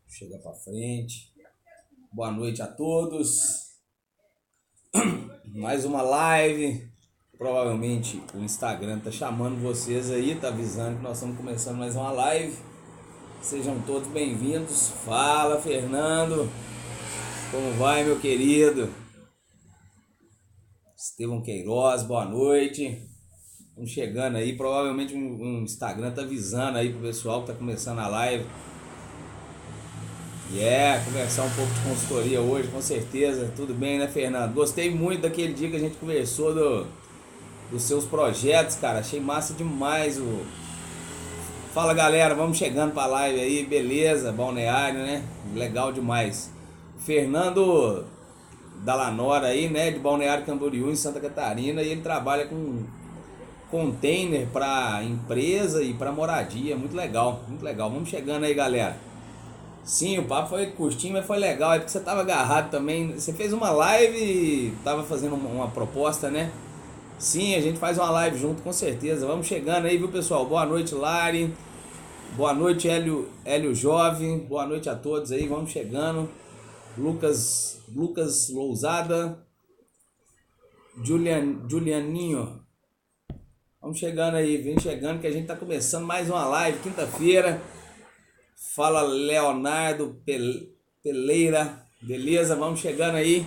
Chega para frente. Boa noite a todos. Mais uma live. Provavelmente o Instagram tá chamando vocês aí, tá avisando que nós estamos começando mais uma live. Sejam todos bem-vindos. Fala, Fernando. Como vai, meu querido? Estevão Queiroz, boa noite. Estamos chegando aí, provavelmente um Instagram tá avisando aí pro pessoal que tá começando a live. Conversar um pouco de consultoria hoje, com certeza. Tudo bem, né, Fernando? Gostei muito daquele dia que a gente conversou dos seus projetos, cara. Achei massa demais o... Fala, galera, vamos chegando pra live aí, beleza? Balneário, né? Legal demais. O Fernando Dalanora aí, né, de Balneário Camboriú, em Santa Catarina, e ele trabalha com container para empresa e para moradia. Muito legal, muito legal. Vamos chegando aí, galera. Sim, o papo foi curtinho, mas foi legal. É porque você tava agarrado também. Você fez uma live e tava fazendo uma proposta, né? Sim, a gente faz uma live junto, com certeza. Vamos chegando aí, viu, pessoal? Boa noite, Lari. Boa noite, Hélio Jovem. Boa noite a todos aí. Vamos chegando. Lucas Lousada. Julianinho. Vamos chegando aí, vem chegando que a gente tá começando mais uma live, quinta-feira. Fala, Leonardo Peleira, beleza? Vamos chegando aí.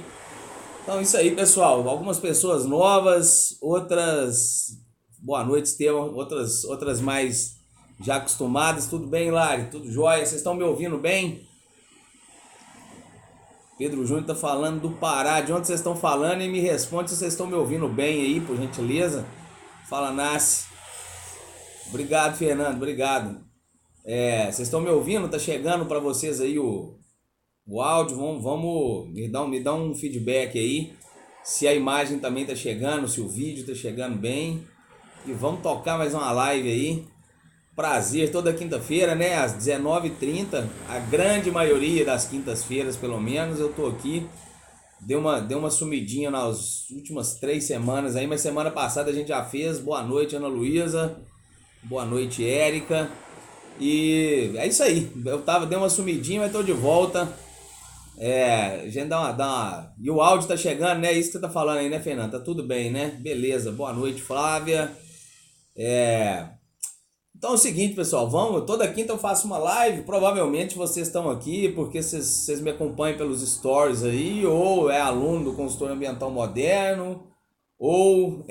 Então isso aí, pessoal. Algumas pessoas novas, outras... Boa noite, Estevão. Outras mais já acostumadas. Tudo bem, Lari? Tudo jóia? Vocês estão me ouvindo bem? Pedro Júnior tá falando do Pará. De onde vocês estão falando? E me responde se vocês estão me ouvindo bem aí, por gentileza. Fala, Nasce. Obrigado, Fernando. Obrigado. Vocês estão me ouvindo? Tá chegando para vocês aí o áudio? Vamos me dá um feedback aí. Se a imagem também tá chegando, se o vídeo tá chegando bem. E vamos tocar mais uma live aí. Prazer, toda quinta-feira, né? Às 19h30. A grande maioria das quintas-feiras, pelo menos, eu tô aqui. Deu uma sumidinha nas últimas 3 semanas aí, mas semana passada a gente já fez. Boa noite, Ana Luísa. Boa noite, Érica. E é isso aí. Dei uma sumidinha, mas tô de volta. A gente dá uma... E o áudio tá chegando, né? Isso que você tá falando aí, né, Fernando? Tá tudo bem, né? Beleza. Boa noite, Flávia. Então é o seguinte, pessoal. Toda quinta eu faço uma live. Provavelmente vocês estão aqui porque vocês me acompanham pelos stories aí, ou é aluno do consultor ambiental moderno, ou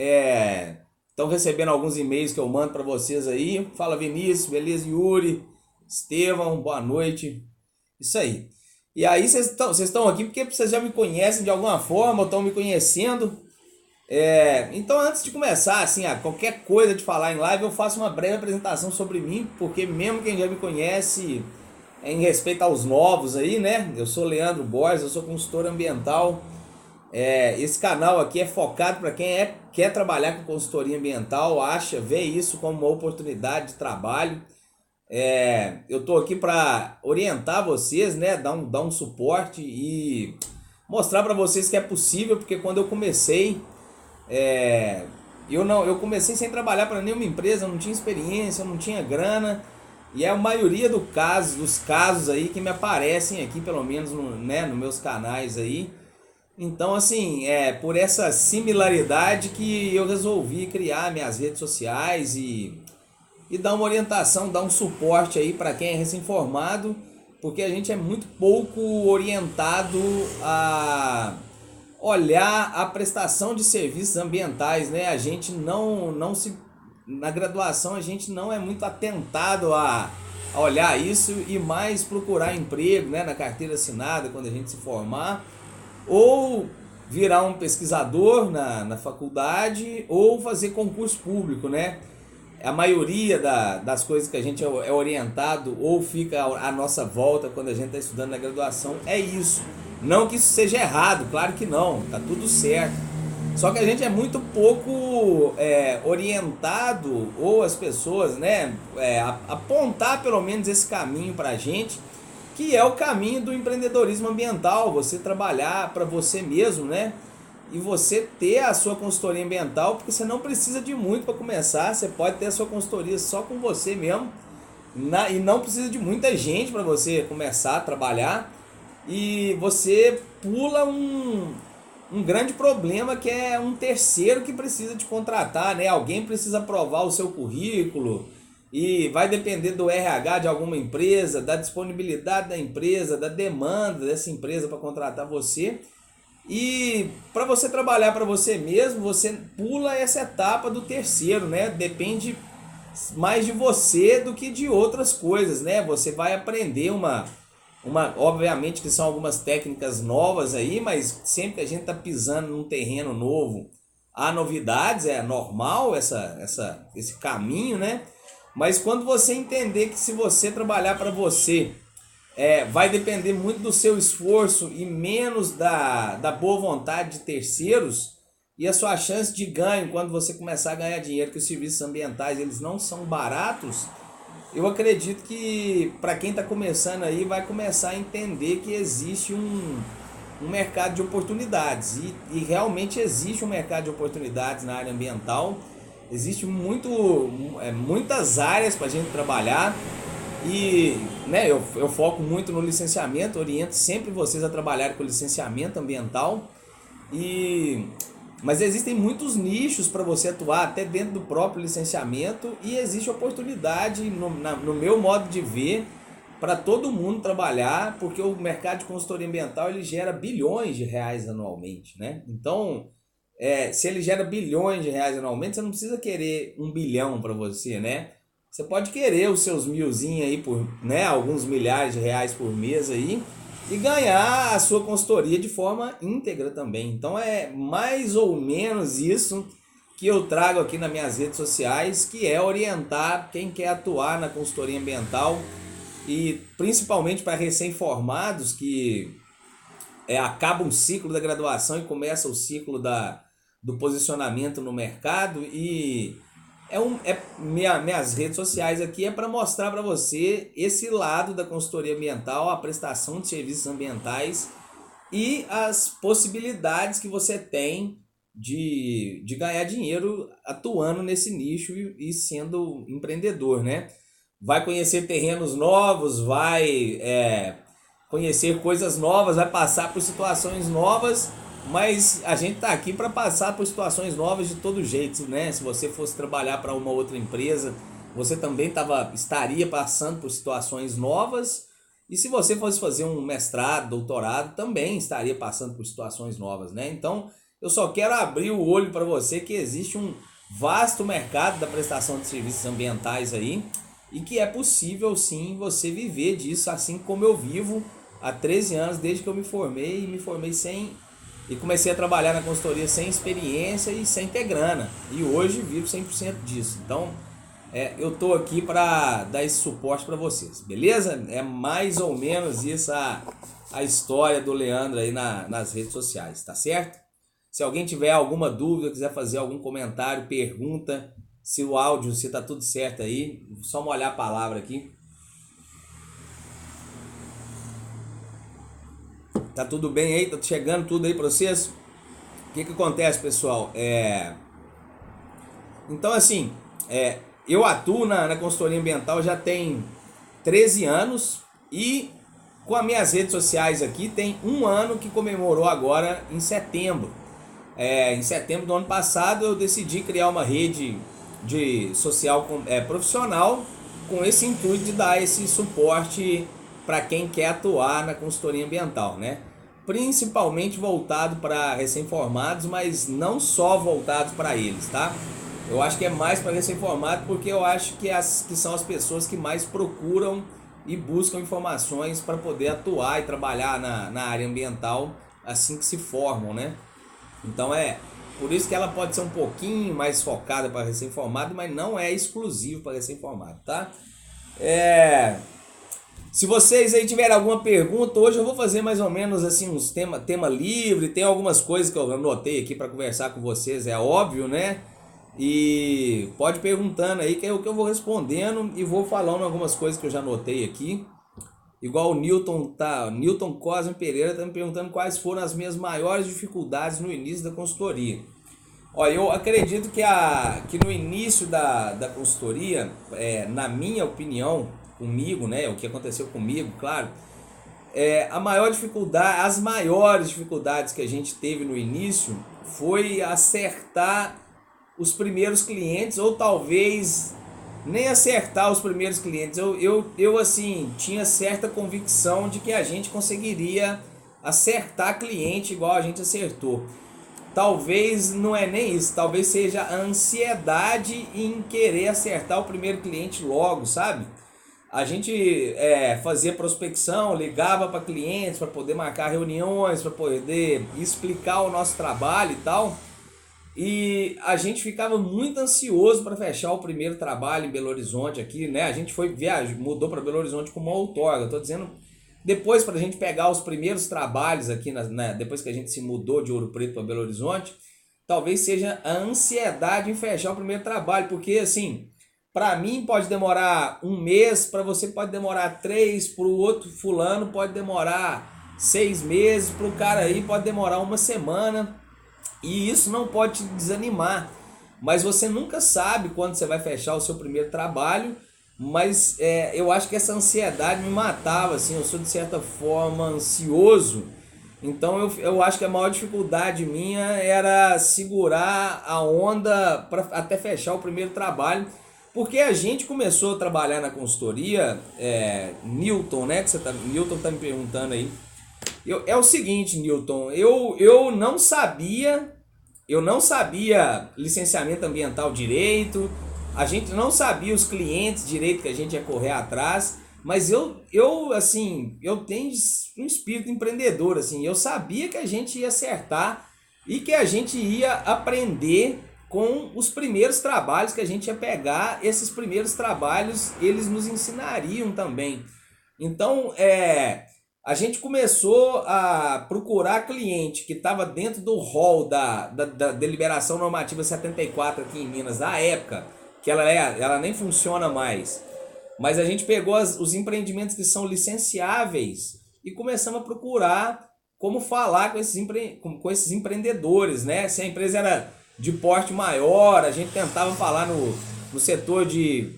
estão recebendo alguns e-mails que eu mando para vocês aí. Fala, Vinícius, beleza? Yuri, Estevão, boa noite. Isso aí. E aí vocês estão aqui porque vocês já me conhecem de alguma forma, ou estão me conhecendo. Então antes de começar, assim, qualquer coisa de falar em live, eu faço uma breve apresentação sobre mim, porque mesmo quem já me conhece, em respeito aos novos aí, né? Eu sou Leandro Borges, eu sou consultor ambiental. Esse canal aqui é focado para quem quer trabalhar com consultoria ambiental, vê isso como uma oportunidade de trabalho. Eu tô aqui para orientar vocês, né? Dar um suporte e mostrar para vocês que é possível, porque quando eu comecei, eu comecei sem trabalhar para nenhuma empresa, eu não tinha experiência, eu não tinha grana. E é a maioria dos casos aí que me aparecem aqui, pelo menos né, nos meus canais aí. Então, assim, por essa similaridade que eu resolvi criar minhas redes sociais e dar uma orientação, dar um suporte aí para quem é recém-formado, porque a gente é muito pouco orientado a olhar a prestação de serviços ambientais, né? A gente não se... Na graduação a gente não é muito atentado a olhar isso e mais procurar emprego, né? Na carteira assinada quando a gente se formar, ou virar um pesquisador na faculdade, ou fazer concurso público, né? A maioria das coisas que a gente é orientado ou fica à nossa volta quando a gente está estudando na graduação é isso. Não que isso seja errado, claro que não, tá tudo certo. Só que a gente é muito pouco orientado, ou as pessoas, né, apontar pelo menos esse caminho pra gente, que é o caminho do empreendedorismo ambiental, você trabalhar para você mesmo, né? E você ter a sua consultoria ambiental, porque você não precisa de muito para começar, você pode ter a sua consultoria só com você mesmo E não precisa de muita gente para você começar a trabalhar. E você pula um grande problema, que é um terceiro que precisa te contratar, né? Alguém precisa aprovar o seu currículo e vai depender do RH de alguma empresa, da disponibilidade da empresa, da demanda dessa empresa para contratar você. E para você trabalhar para você mesmo, você pula essa etapa do terceiro, né? Depende mais de você do que de outras coisas, né? Você vai aprender obviamente que são algumas técnicas novas aí, mas sempre que a gente tá pisando num terreno novo, há novidades, é normal esse caminho, né? Mas quando você entender que se você trabalhar para você, vai depender muito do seu esforço e menos da boa vontade de terceiros, e a sua chance de ganho quando você começar a ganhar dinheiro, que os serviços ambientais eles não são baratos. Eu acredito que para quem está começando aí vai começar a entender que existe um mercado de oportunidades e realmente existe um mercado de oportunidades na área ambiental. Existe muitas áreas para a gente trabalhar e né, eu foco muito no licenciamento, oriento sempre vocês a trabalhar com licenciamento ambiental. Mas existem muitos nichos para você atuar até dentro do próprio licenciamento e existe oportunidade, no meu modo de ver, para todo mundo trabalhar, porque o mercado de consultoria ambiental ele gera bilhões de reais anualmente, né? Então, se ele gera bilhões de reais anualmente, você não precisa querer 1 bilhão para você, né? Você pode querer os seus milzinhos aí por, né, alguns milhares de reais por mês aí, e ganhar a sua consultoria de forma íntegra também. Então é mais ou menos isso que eu trago aqui nas minhas redes sociais, que é orientar quem quer atuar na consultoria ambiental e principalmente para recém-formados que acaba um ciclo da graduação e começa o ciclo do posicionamento no mercado. E minhas redes sociais aqui é para mostrar para você esse lado da consultoria ambiental, a prestação de serviços ambientais e as possibilidades que você tem de ganhar dinheiro atuando nesse nicho e sendo empreendedor, né? Vai conhecer terrenos novos, vai conhecer coisas novas, vai passar por situações novas. Mas a gente está aqui para passar por situações novas de todo jeito, né? Se você fosse trabalhar para uma outra empresa, você também estaria passando por situações novas. E se você fosse fazer um mestrado, doutorado, também estaria passando por situações novas, né? Então, eu só quero abrir o olho para você que existe um vasto mercado da prestação de serviços ambientais aí e que é possível sim você viver disso, assim como eu vivo há 13 anos, desde que eu me formei e comecei a trabalhar na consultoria sem experiência e sem ter grana. E hoje vivo 100% disso. Então, eu tô aqui para dar esse suporte para vocês, beleza? É mais ou menos isso a história do Leandro aí nas redes sociais, tá certo? Se alguém tiver alguma dúvida, quiser fazer algum comentário, pergunta, se o áudio, se tá tudo certo aí, só molhar a palavra aqui. Tá tudo bem aí? Tá chegando tudo aí para vocês? O que acontece, pessoal? Então, assim, eu atuo na consultoria ambiental já tem 13 anos e com as minhas redes sociais aqui tem 1 ano que comemorou agora em setembro. Em setembro do ano passado eu decidi criar uma rede de social profissional com esse intuito de dar esse suporte para quem quer atuar na consultoria ambiental, né? Principalmente voltado para recém-formados, mas não só voltados para eles, tá? Eu acho que é mais para recém-formado porque eu acho que são as pessoas que mais procuram e buscam informações para poder atuar e trabalhar na área ambiental assim que se formam, né? Então por isso que ela pode ser um pouquinho mais focada para recém-formado, mas não é exclusivo para recém-formado, tá? Se vocês aí tiverem alguma pergunta, hoje eu vou fazer mais ou menos assim uns tema livre, tem algumas coisas que eu anotei aqui para conversar com vocês, é óbvio, né? E pode perguntando aí que é o que eu vou respondendo e vou falando algumas coisas que eu já anotei aqui. Igual o Newton Cosme Pereira tá me perguntando quais foram as minhas maiores dificuldades no início da consultoria. Olha, eu acredito que no início da consultoria, na minha opinião, comigo, né? O que aconteceu comigo, claro. As maiores dificuldades que a gente teve no início foi acertar os primeiros clientes, ou talvez nem acertar os primeiros clientes. Eu assim, tinha certa convicção de que a gente conseguiria acertar cliente igual a gente acertou. Talvez não é nem isso, talvez seja a ansiedade em querer acertar o primeiro cliente logo, sabe? A gente fazia prospecção, ligava para clientes para poder marcar reuniões, para poder explicar o nosso trabalho e tal. E a gente ficava muito ansioso para fechar o primeiro trabalho em Belo Horizonte aqui, né? A gente mudou para Belo Horizonte como outorga. Eu tô dizendo, depois para a gente pegar os primeiros trabalhos aqui, depois que a gente se mudou de Ouro Preto para Belo Horizonte, talvez seja a ansiedade em fechar o primeiro trabalho, porque assim, para mim pode demorar um mês, para você pode demorar 3, para o outro fulano pode demorar 6 meses, para o cara aí pode demorar uma semana. E isso não pode te desanimar, mas você nunca sabe quando você vai fechar o seu primeiro trabalho. Mas eu acho que essa ansiedade me matava, assim, eu sou de certa forma ansioso. Então eu acho que a maior dificuldade minha era segurar a onda para até fechar o primeiro trabalho. Porque a gente começou a trabalhar na consultoria, Newton, né? Newton tá me perguntando aí. É o seguinte, Newton, eu não sabia licenciamento ambiental direito, a gente não sabia os clientes direito que a gente ia correr atrás, mas eu tenho um espírito empreendedor, assim, eu sabia que a gente ia acertar e que a gente ia aprender com os primeiros trabalhos que a gente ia pegar. Esses primeiros trabalhos, eles nos ensinariam também. Então, a gente começou a procurar cliente que estava dentro do rol da deliberação normativa 74 aqui em Minas, da época, que ela nem funciona mais. Mas a gente pegou os empreendimentos que são licenciáveis e começamos a procurar como falar com esses empreendedores, né? Se a empresa era de porte maior, a gente tentava falar no setor de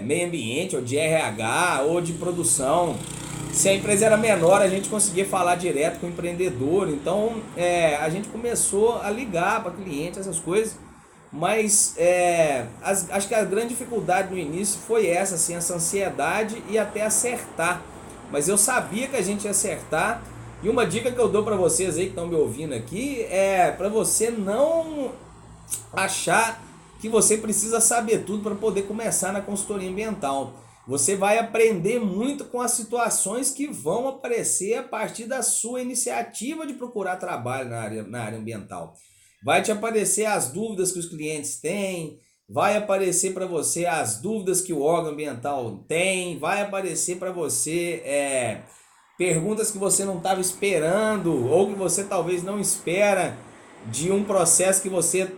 meio ambiente, ou de RH, ou de produção. Se a empresa era menor, a gente conseguia falar direto com o empreendedor. Então a gente começou a ligar para cliente, essas coisas. Mas acho que a grande dificuldade no início foi essa, assim, essa ansiedade e até acertar. Mas eu sabia que a gente ia acertar. E uma dica que eu dou para vocês aí que estão me ouvindo aqui é para você não achar que você precisa saber tudo para poder começar na consultoria ambiental. Você vai aprender muito com as situações que vão aparecer a partir da sua iniciativa de procurar trabalho na área ambiental. Vai te aparecer as dúvidas que os clientes têm, vai aparecer para você as dúvidas que o órgão ambiental tem, vai aparecer para você perguntas que você não estava esperando ou que você talvez não espera de um processo que você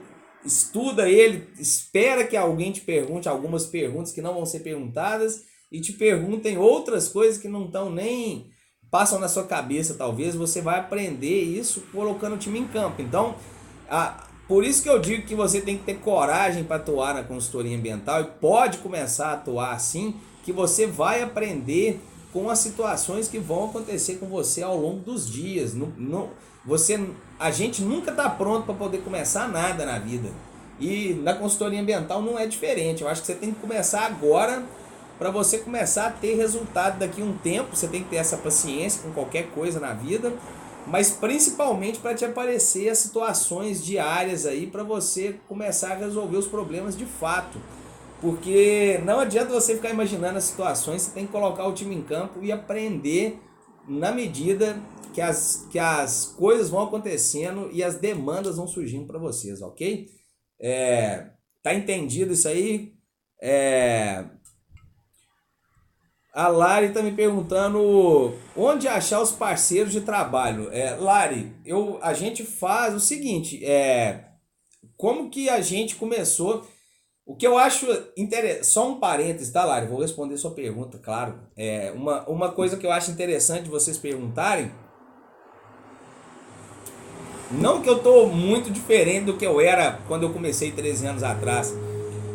estuda ele, espera que alguém te pergunte algumas perguntas que não vão ser perguntadas e te perguntem outras coisas que não estão nem passam na sua cabeça. Talvez você vai aprender isso colocando o time em campo. Então, por isso que eu digo que você tem que ter coragem para atuar na consultoria ambiental e pode começar a atuar assim, que você vai aprender com as situações que vão acontecer com você ao longo dos dias. A gente nunca está pronto para poder começar nada na vida. E na consultoria ambiental não é diferente. Eu acho que você tem que começar agora para você começar a ter resultado daqui a um tempo. Você tem que ter essa paciência com qualquer coisa na vida, mas principalmente para te aparecer as situações diárias aí para você começar a resolver os problemas de fato. Porque não adianta você ficar imaginando as situações, você tem que colocar o time em campo e aprender na medida que as coisas vão acontecendo e as demandas vão surgindo para vocês, ok? Tá entendido isso aí? A Lari está me perguntando onde achar os parceiros de trabalho. Lari, a gente faz o seguinte, como que a gente começou... O que eu acho interessante, só um parênteses, tá, Lari? Vou responder sua pergunta, claro. Uma coisa que eu acho interessante vocês perguntarem, não que eu tô muito diferente do que eu era quando eu comecei 13 anos atrás,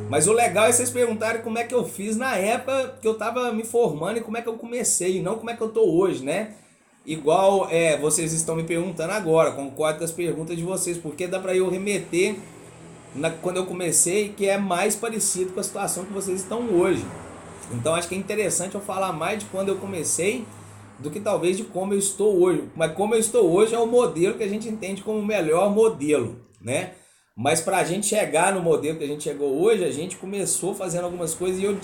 Mas o legal é vocês perguntarem como é que eu fiz na época que eu tava me formando e como é que eu comecei, e não como é que eu tô hoje, né? Igual vocês estão me perguntando agora, concordo com as perguntas de vocês, porque dá pra eu remeter quando eu comecei, que é mais parecido com a situação que vocês estão hoje. Então acho que é interessante eu falar mais de quando eu comecei do que talvez de como eu estou hoje. Mas como eu estou hoje é o modelo que a gente entende como o melhor modelo, né? Mas para a gente chegar no modelo que a gente chegou hoje, a gente começou fazendo algumas coisas e eu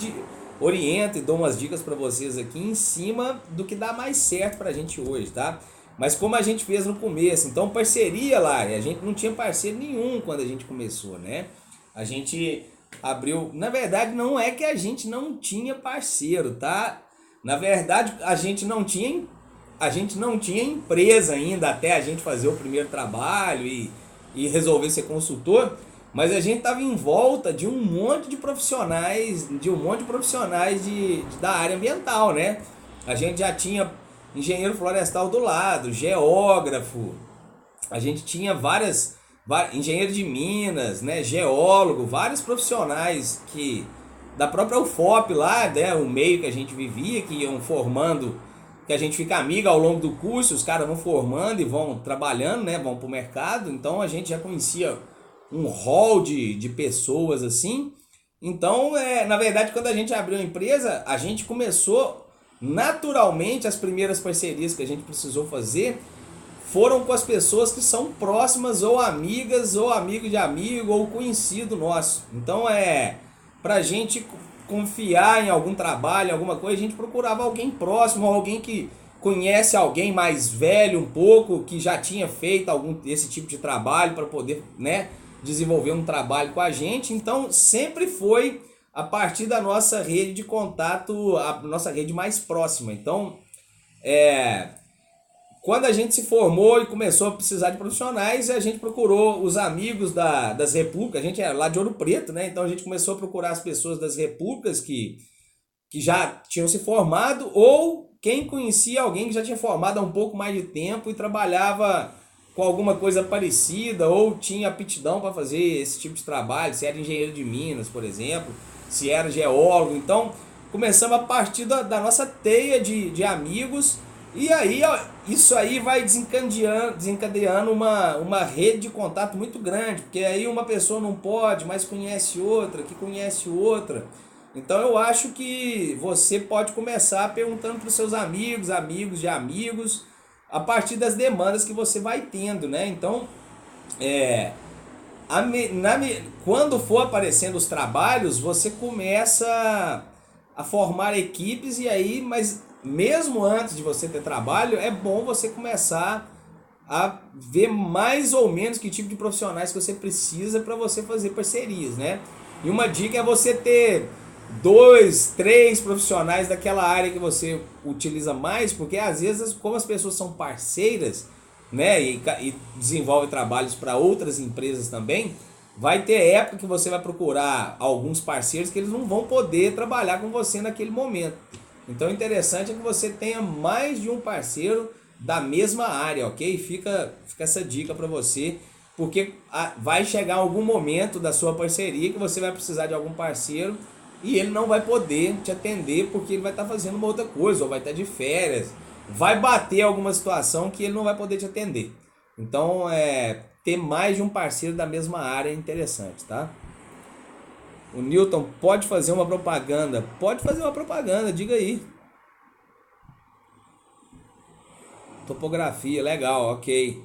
oriento e dou umas dicas para vocês aqui em cima do que dá mais certo para a gente hoje, tá? Mas como a gente fez no começo, então parceria lá, a gente não tinha parceiro nenhum quando a gente começou, né? A gente abriu, na verdade não é que a gente não tinha parceiro, tá? Na verdade a gente não tinha empresa ainda até a gente fazer o primeiro trabalho e resolver ser consultor, mas a gente estava em volta de um monte de profissionais, da área ambiental, né? A gente já tinha engenheiro florestal do lado, geógrafo, a gente tinha engenheiro de minas, né, geólogo, vários profissionais que da própria UFOP lá, né, o meio que a gente vivia, que iam formando, que a gente fica amigo ao longo do curso, os caras vão formando e vão trabalhando, né, vão pro mercado, então a gente já conhecia um hall de pessoas assim. Então, na verdade, quando a gente abriu a empresa, a gente começou naturalmente, as primeiras parcerias que a gente precisou fazer foram com as pessoas que são próximas, ou amigas, ou amigo de amigo, ou conhecido nosso. Então, pra gente confiar em algum trabalho, em alguma coisa, a gente procurava alguém próximo, alguém que conhece alguém mais velho um pouco, que já tinha feito esse tipo de trabalho para poder, né, desenvolver um trabalho com a gente. Então, sempre foi a partir da nossa rede de contato, a nossa rede mais próxima. Então, quando a gente se formou e começou a precisar de profissionais, a gente procurou os amigos das repúblicas, a gente é lá de Ouro Preto, né? Então a gente começou a procurar as pessoas das repúblicas que já tinham se formado, ou quem conhecia alguém que já tinha formado há um pouco mais de tempo e trabalhava com alguma coisa parecida, ou tinha aptidão para fazer esse tipo de trabalho, se era engenheiro de minas, por exemplo, se era geólogo. Então começamos a partir da nossa teia de amigos. E aí, ó, isso aí vai desencadeando uma rede de contato muito grande, porque aí uma pessoa não pode, mas conhece outra, que conhece outra. Então eu acho que você pode começar perguntando para os seus amigos, amigos de amigos, a partir das demandas que você vai tendo, né? Então, quando for aparecendo os trabalhos, você começa a formar equipes, e aí, mas mesmo antes de você ter trabalho, é bom você começar a ver mais ou menos que tipo de profissionais que você precisa para você fazer parcerias, né? E uma dica é você ter 2, 3 profissionais daquela área que você utiliza mais, porque às vezes, como as pessoas são parceiras, né, e desenvolve trabalhos para outras empresas também, vai ter época que você vai procurar alguns parceiros que eles não vão poder trabalhar com você naquele momento. Então o interessante é que você tenha mais de um parceiro da mesma área, ok? Fica essa dica para você, porque vai chegar algum momento da sua parceria que você vai precisar de algum parceiro e ele não vai poder te atender porque ele vai estar fazendo uma outra coisa, ou vai estar de férias, vai bater alguma situação que ele não vai poder te atender. Então, ter mais de um parceiro da mesma área é interessante, tá? O Newton, pode fazer uma propaganda? Pode fazer uma propaganda, diga aí. Topografia, legal, ok.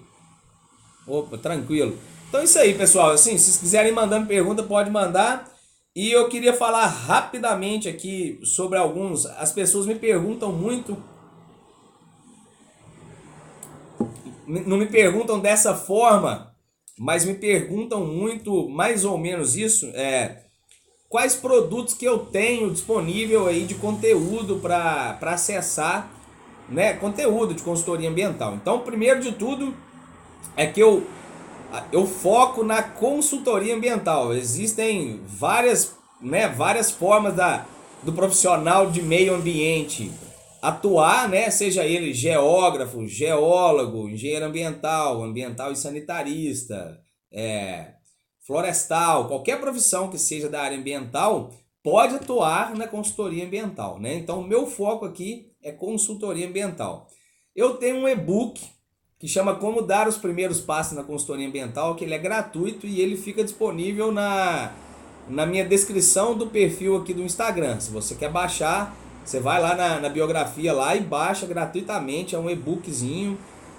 Opa, tranquilo. Então é isso aí, pessoal. Assim, se vocês quiserem mandando pergunta, pode mandar. E eu queria falar rapidamente aqui sobre alguns. As pessoas me perguntam muito. Não me perguntam dessa forma, mas me perguntam muito, mais ou menos isso. Quais produtos que eu tenho disponível aí de conteúdo para acessar, né? Conteúdo de consultoria ambiental. Então, primeiro de tudo, é que eu foco na consultoria ambiental. Existem várias, né, várias formas do profissional de meio ambiente atuar, né, seja ele geógrafo, geólogo, engenheiro ambiental, ambiental e sanitarista, florestal, qualquer profissão que seja da área ambiental, pode atuar na consultoria ambiental, né? Então, o meu foco aqui é consultoria ambiental. Eu tenho um e-book que chama Como Dar os Primeiros Passos na Consultoria Ambiental, que ele é gratuito e ele fica disponível na minha descrição do perfil aqui do Instagram. Se você quer baixar, você vai lá na biografia lá e baixa gratuitamente, é um e-bookzinho.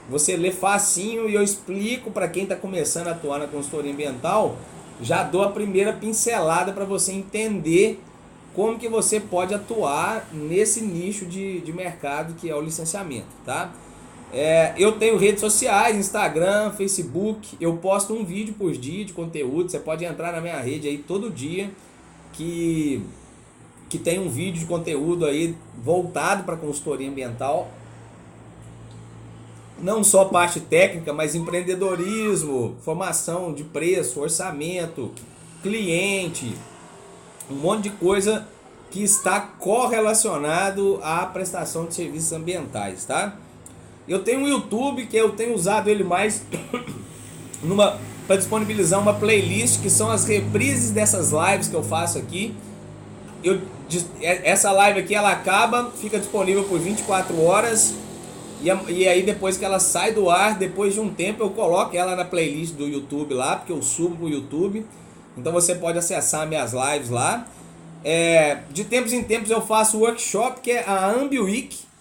Você lê facinho e eu explico para quem está começando a atuar na consultoria ambiental, já dou a primeira pincelada para você entender como que você pode atuar nesse nicho de mercado que é o licenciamento, tá? Eu tenho redes sociais, Instagram, Facebook, eu posto um vídeo por dia de conteúdo, você pode entrar na minha rede aí todo dia que tem um vídeo de conteúdo aí voltado para consultoria ambiental. Não só parte técnica, mas empreendedorismo, formação de preço, orçamento, cliente, um monte de coisa que está correlacionado à prestação de serviços ambientais, tá? Eu tenho um YouTube que eu tenho usado ele mais para disponibilizar uma playlist que são as reprises dessas lives que eu faço aqui. Essa live aqui ela acaba, fica disponível por 24 horas. E aí depois que ela sai do ar, depois de um tempo eu coloco ela na playlist do YouTube lá, porque eu subo pro YouTube. Então você pode acessar minhas lives lá. De tempos em tempos eu faço workshop, que é a AmbiWeek.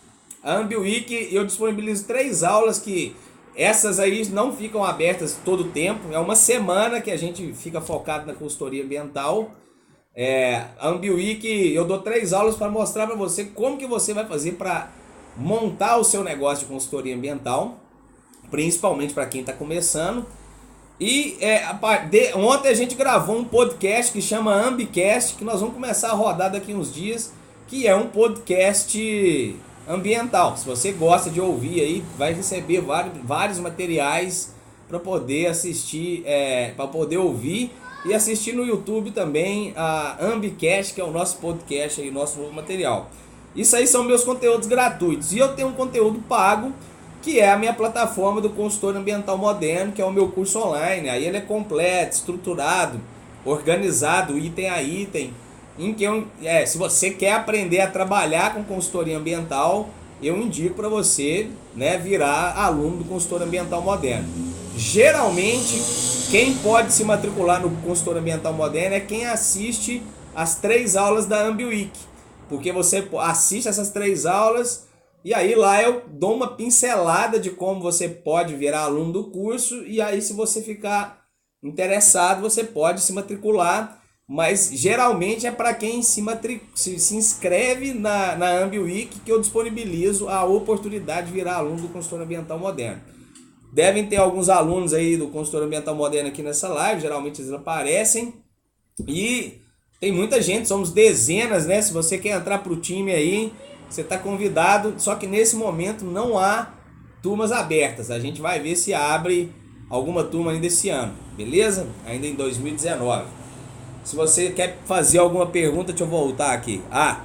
A AmbiWeek eu disponibilizo 3 aulas, que essas aí não ficam abertas todo o tempo. É uma semana que a gente fica focado na consultoria ambiental. A AmbiWeek eu dou 3 aulas para mostrar para você como que você vai fazer para montar o seu negócio de consultoria ambiental, principalmente para quem está começando. E ontem a gente gravou um podcast que chama Ambicast, que nós vamos começar a rodar daqui uns dias, que é um podcast ambiental. Se você gosta de ouvir aí, vai receber vários materiais para poder assistir, para poder ouvir e assistir no YouTube também a Ambicast, que é o nosso podcast aí, nosso novo material. Isso aí são meus conteúdos gratuitos. E eu tenho um conteúdo pago, que é a minha plataforma do consultor ambiental moderno, que é o meu curso online. Aí ele é completo, estruturado, organizado, item a item. Em que se você quer aprender a trabalhar com consultoria ambiental, eu indico para você, né, virar aluno do consultor ambiental moderno. Geralmente, quem pode se matricular no consultor ambiental moderno é quem assiste as 3 aulas da AmbiWeek. Porque você assiste essas 3 aulas e aí lá eu dou uma pincelada de como você pode virar aluno do curso. E aí, se você ficar interessado, você pode se matricular. Mas geralmente é para quem se inscreve na AmbiWeek que eu disponibilizo a oportunidade de virar aluno do consultor ambiental moderno. Devem ter alguns alunos aí do consultor ambiental moderno aqui nessa live, geralmente eles aparecem. E tem muita gente, somos dezenas, né? Se você quer entrar pro time aí, você está convidado. Só que nesse momento não há turmas abertas. A gente vai ver se abre alguma turma ainda esse ano, beleza? Ainda em 2019. Se você quer fazer alguma pergunta, deixa eu voltar aqui. A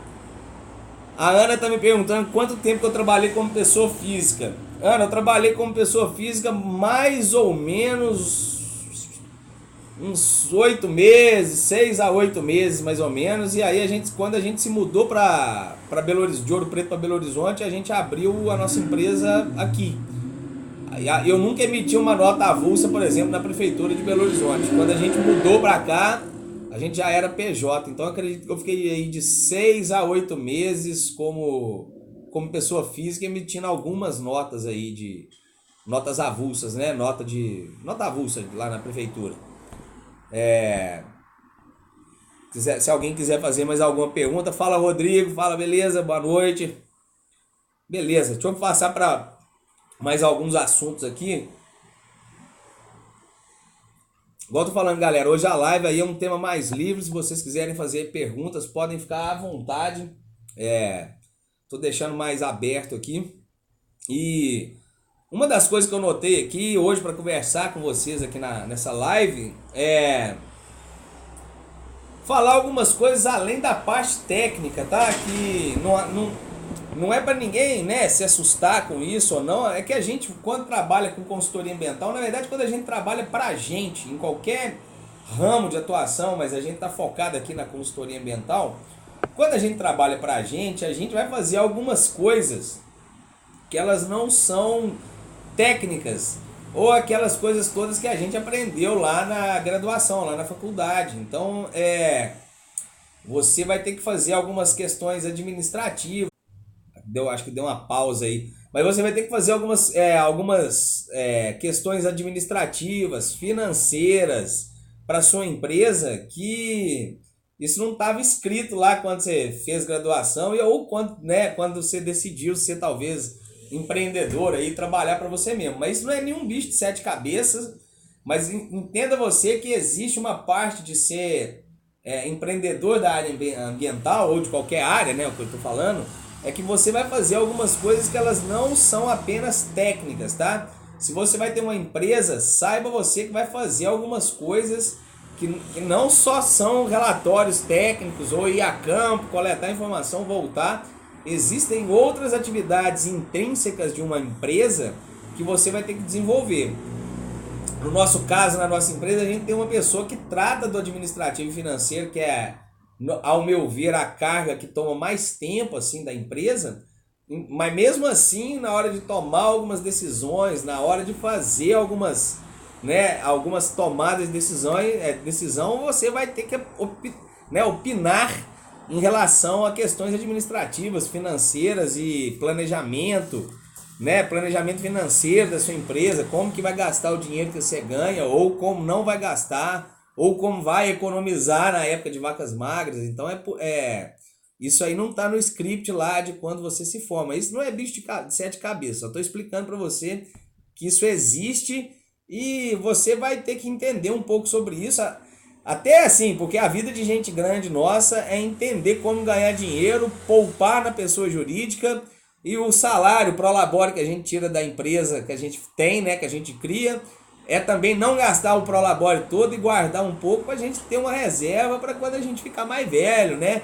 Ana está me perguntando quanto tempo que eu trabalhei como pessoa física. Ana, eu trabalhei como pessoa física mais ou menos uns 8 meses, 6 a 8 meses mais ou menos. E aí quando a gente se mudou para Belo Horizonte, de Ouro Preto para Belo Horizonte, a gente abriu a nossa empresa aqui. Eu nunca emiti uma nota avulsa, por exemplo, na prefeitura de Belo Horizonte. Quando a gente mudou para cá, a gente já era PJ. Então eu acredito que eu fiquei aí de 6 a 8 meses como pessoa física, emitindo algumas notas aí de notas avulsas, né? Nota avulsa lá na prefeitura. Se alguém quiser fazer mais alguma pergunta, fala Rodrigo, fala beleza, boa noite. Beleza, deixa eu passar para mais alguns assuntos aqui. Igual eu tô falando, galera, hoje a live aí é um tema mais livre. Se vocês quiserem fazer perguntas, podem ficar à vontade. Tô deixando mais aberto aqui. E uma das coisas que eu notei aqui hoje para conversar com vocês aqui nessa live é falar algumas coisas além da parte técnica, tá? Que não é para ninguém, né, se assustar com isso ou não. É que a gente, quando trabalha com consultoria ambiental, na verdade, quando a gente trabalha para a gente, em qualquer ramo de atuação, mas a gente está focado aqui na consultoria ambiental. Quando a gente trabalha para a gente vai fazer algumas coisas que elas não são técnicas ou aquelas coisas todas que a gente aprendeu lá na graduação, lá na faculdade. Então, você vai ter que fazer algumas questões administrativas. Acho que deu uma pausa aí. Mas você vai ter que fazer algumas questões administrativas, financeiras para sua empresa, que isso não estava escrito lá quando você fez graduação ou quando você decidiu ser talvez empreendedor aí, trabalhar para você mesmo. Mas isso não é nenhum bicho de sete cabeças, mas entenda você que existe uma parte de ser empreendedor da área ambiental ou de qualquer área, né, o que eu estou falando, é que você vai fazer algumas coisas que elas não são apenas técnicas, tá? Se você vai ter uma empresa, saiba você que vai fazer algumas coisas que não só são relatórios técnicos ou ir a campo, coletar informação, voltar. Existem outras atividades intrínsecas de uma empresa que você vai ter que desenvolver. No nosso caso, na nossa empresa, a gente tem uma pessoa que trata do administrativo e financeiro, que é, ao meu ver, a carga que toma mais tempo assim da empresa, mas mesmo assim, na hora de tomar algumas decisões, na hora de fazer algumas tomadas de decisão, você vai ter que opinar em relação a questões administrativas, financeiras e planejamento, planejamento financeiro da sua empresa, como que vai gastar o dinheiro que você ganha, ou como não vai gastar, ou como vai economizar na época de vacas magras. Então isso aí não está no script lá de quando você se forma. Isso não é bicho de sete cabeças. Eu estou explicando para você que isso existe e você vai ter que entender um pouco sobre isso. Até assim, porque a vida de gente grande nossa é entender como ganhar dinheiro, poupar na pessoa jurídica, e o salário pro labore que a gente tira da empresa que a gente tem, né, que a gente cria, é também não gastar o prolabore todo e guardar um pouco para a gente ter uma reserva para quando a gente ficar mais velho, né?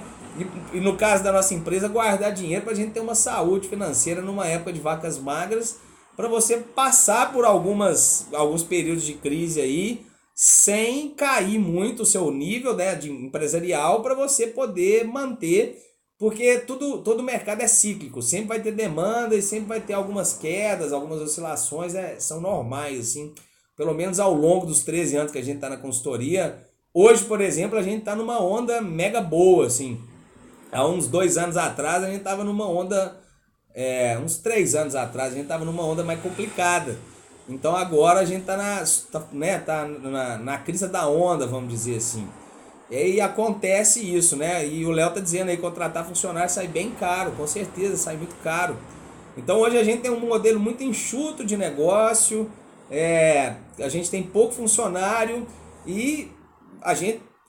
E no caso da nossa empresa, guardar dinheiro para a gente ter uma saúde financeira numa época de vacas magras, para você passar por alguns períodos de crise aí, sem cair muito o seu nível, né, de empresarial, para você poder manter, porque todo mercado é cíclico, sempre vai ter demanda e sempre vai ter algumas quedas, algumas oscilações, são normais, assim, pelo menos ao longo dos 13 anos que a gente está na consultoria. Hoje, por exemplo, a gente está numa onda mega boa, assim. Há uns 2 anos atrás a gente estava numa onda, uns 3 anos atrás a gente estava numa onda mais complicada. Então agora a gente está na crista da onda, vamos dizer assim. E acontece isso, né? E o Léo tá dizendo aí, contratar funcionário sai bem caro, com certeza, sai muito caro. Então hoje a gente tem um modelo muito enxuto de negócio, a gente tem pouco funcionário e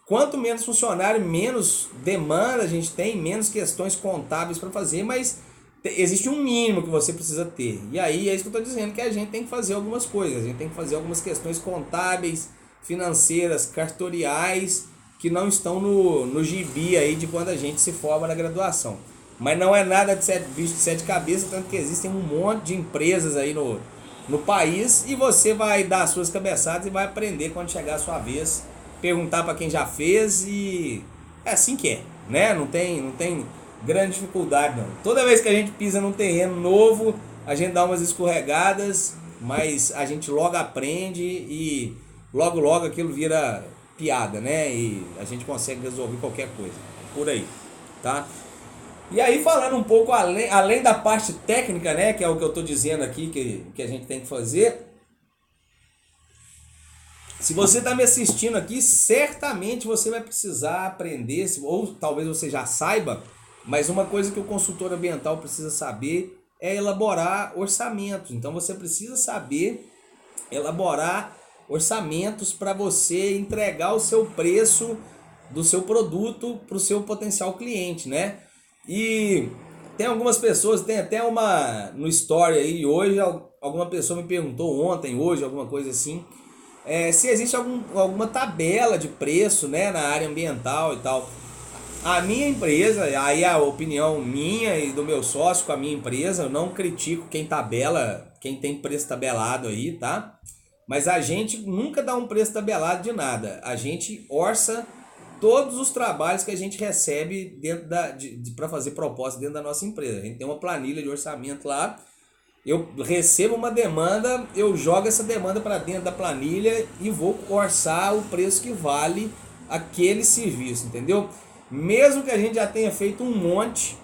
quanto menos funcionário, menos demanda a gente tem, menos questões contábeis para fazer, mas existe um mínimo que você precisa ter. E aí é isso que eu estou dizendo, que a gente tem que fazer algumas coisas, a gente tem que fazer algumas questões contábeis, financeiras, cartoriais, que não estão no gibi aí de quando a gente se forma na graduação. Mas não é nada de bicho de sete cabeças, tanto que existem um monte de empresas aí no país, e você vai dar as suas cabeçadas e vai aprender quando chegar a sua vez, perguntar para quem já fez, e é assim que é, né? Não tem grande dificuldade não. Toda vez que a gente pisa num terreno novo, a gente dá umas escorregadas, mas a gente logo aprende e logo aquilo vira piada, né? E a gente consegue resolver qualquer coisa por aí, tá? E aí, falando um pouco além da parte técnica, né, que é o que eu estou dizendo aqui que a gente tem que fazer. Se você está me assistindo aqui, certamente você vai precisar aprender, ou talvez você já saiba, mas uma coisa que o consultor ambiental precisa saber é elaborar orçamentos. Então você precisa saber elaborar orçamentos para você entregar o seu preço do seu produto para o seu potencial cliente, né? E tem algumas pessoas, tem até no story aí hoje, alguma pessoa me perguntou ontem, hoje, alguma coisa assim, se existe alguma tabela de preço, né, na área ambiental e tal. A minha empresa, aí a opinião minha e do meu sócio com a minha empresa, eu não critico quem tem preço tabelado aí, tá? Mas a gente nunca dá um preço tabelado de nada. A gente orça todos os trabalhos que a gente recebe dentro para fazer proposta dentro da nossa empresa. A gente tem uma planilha de orçamento lá. Eu recebo uma demanda, eu jogo essa demanda para dentro da planilha e vou orçar o preço que vale aquele serviço, entendeu? Mesmo que a gente já tenha feito um monte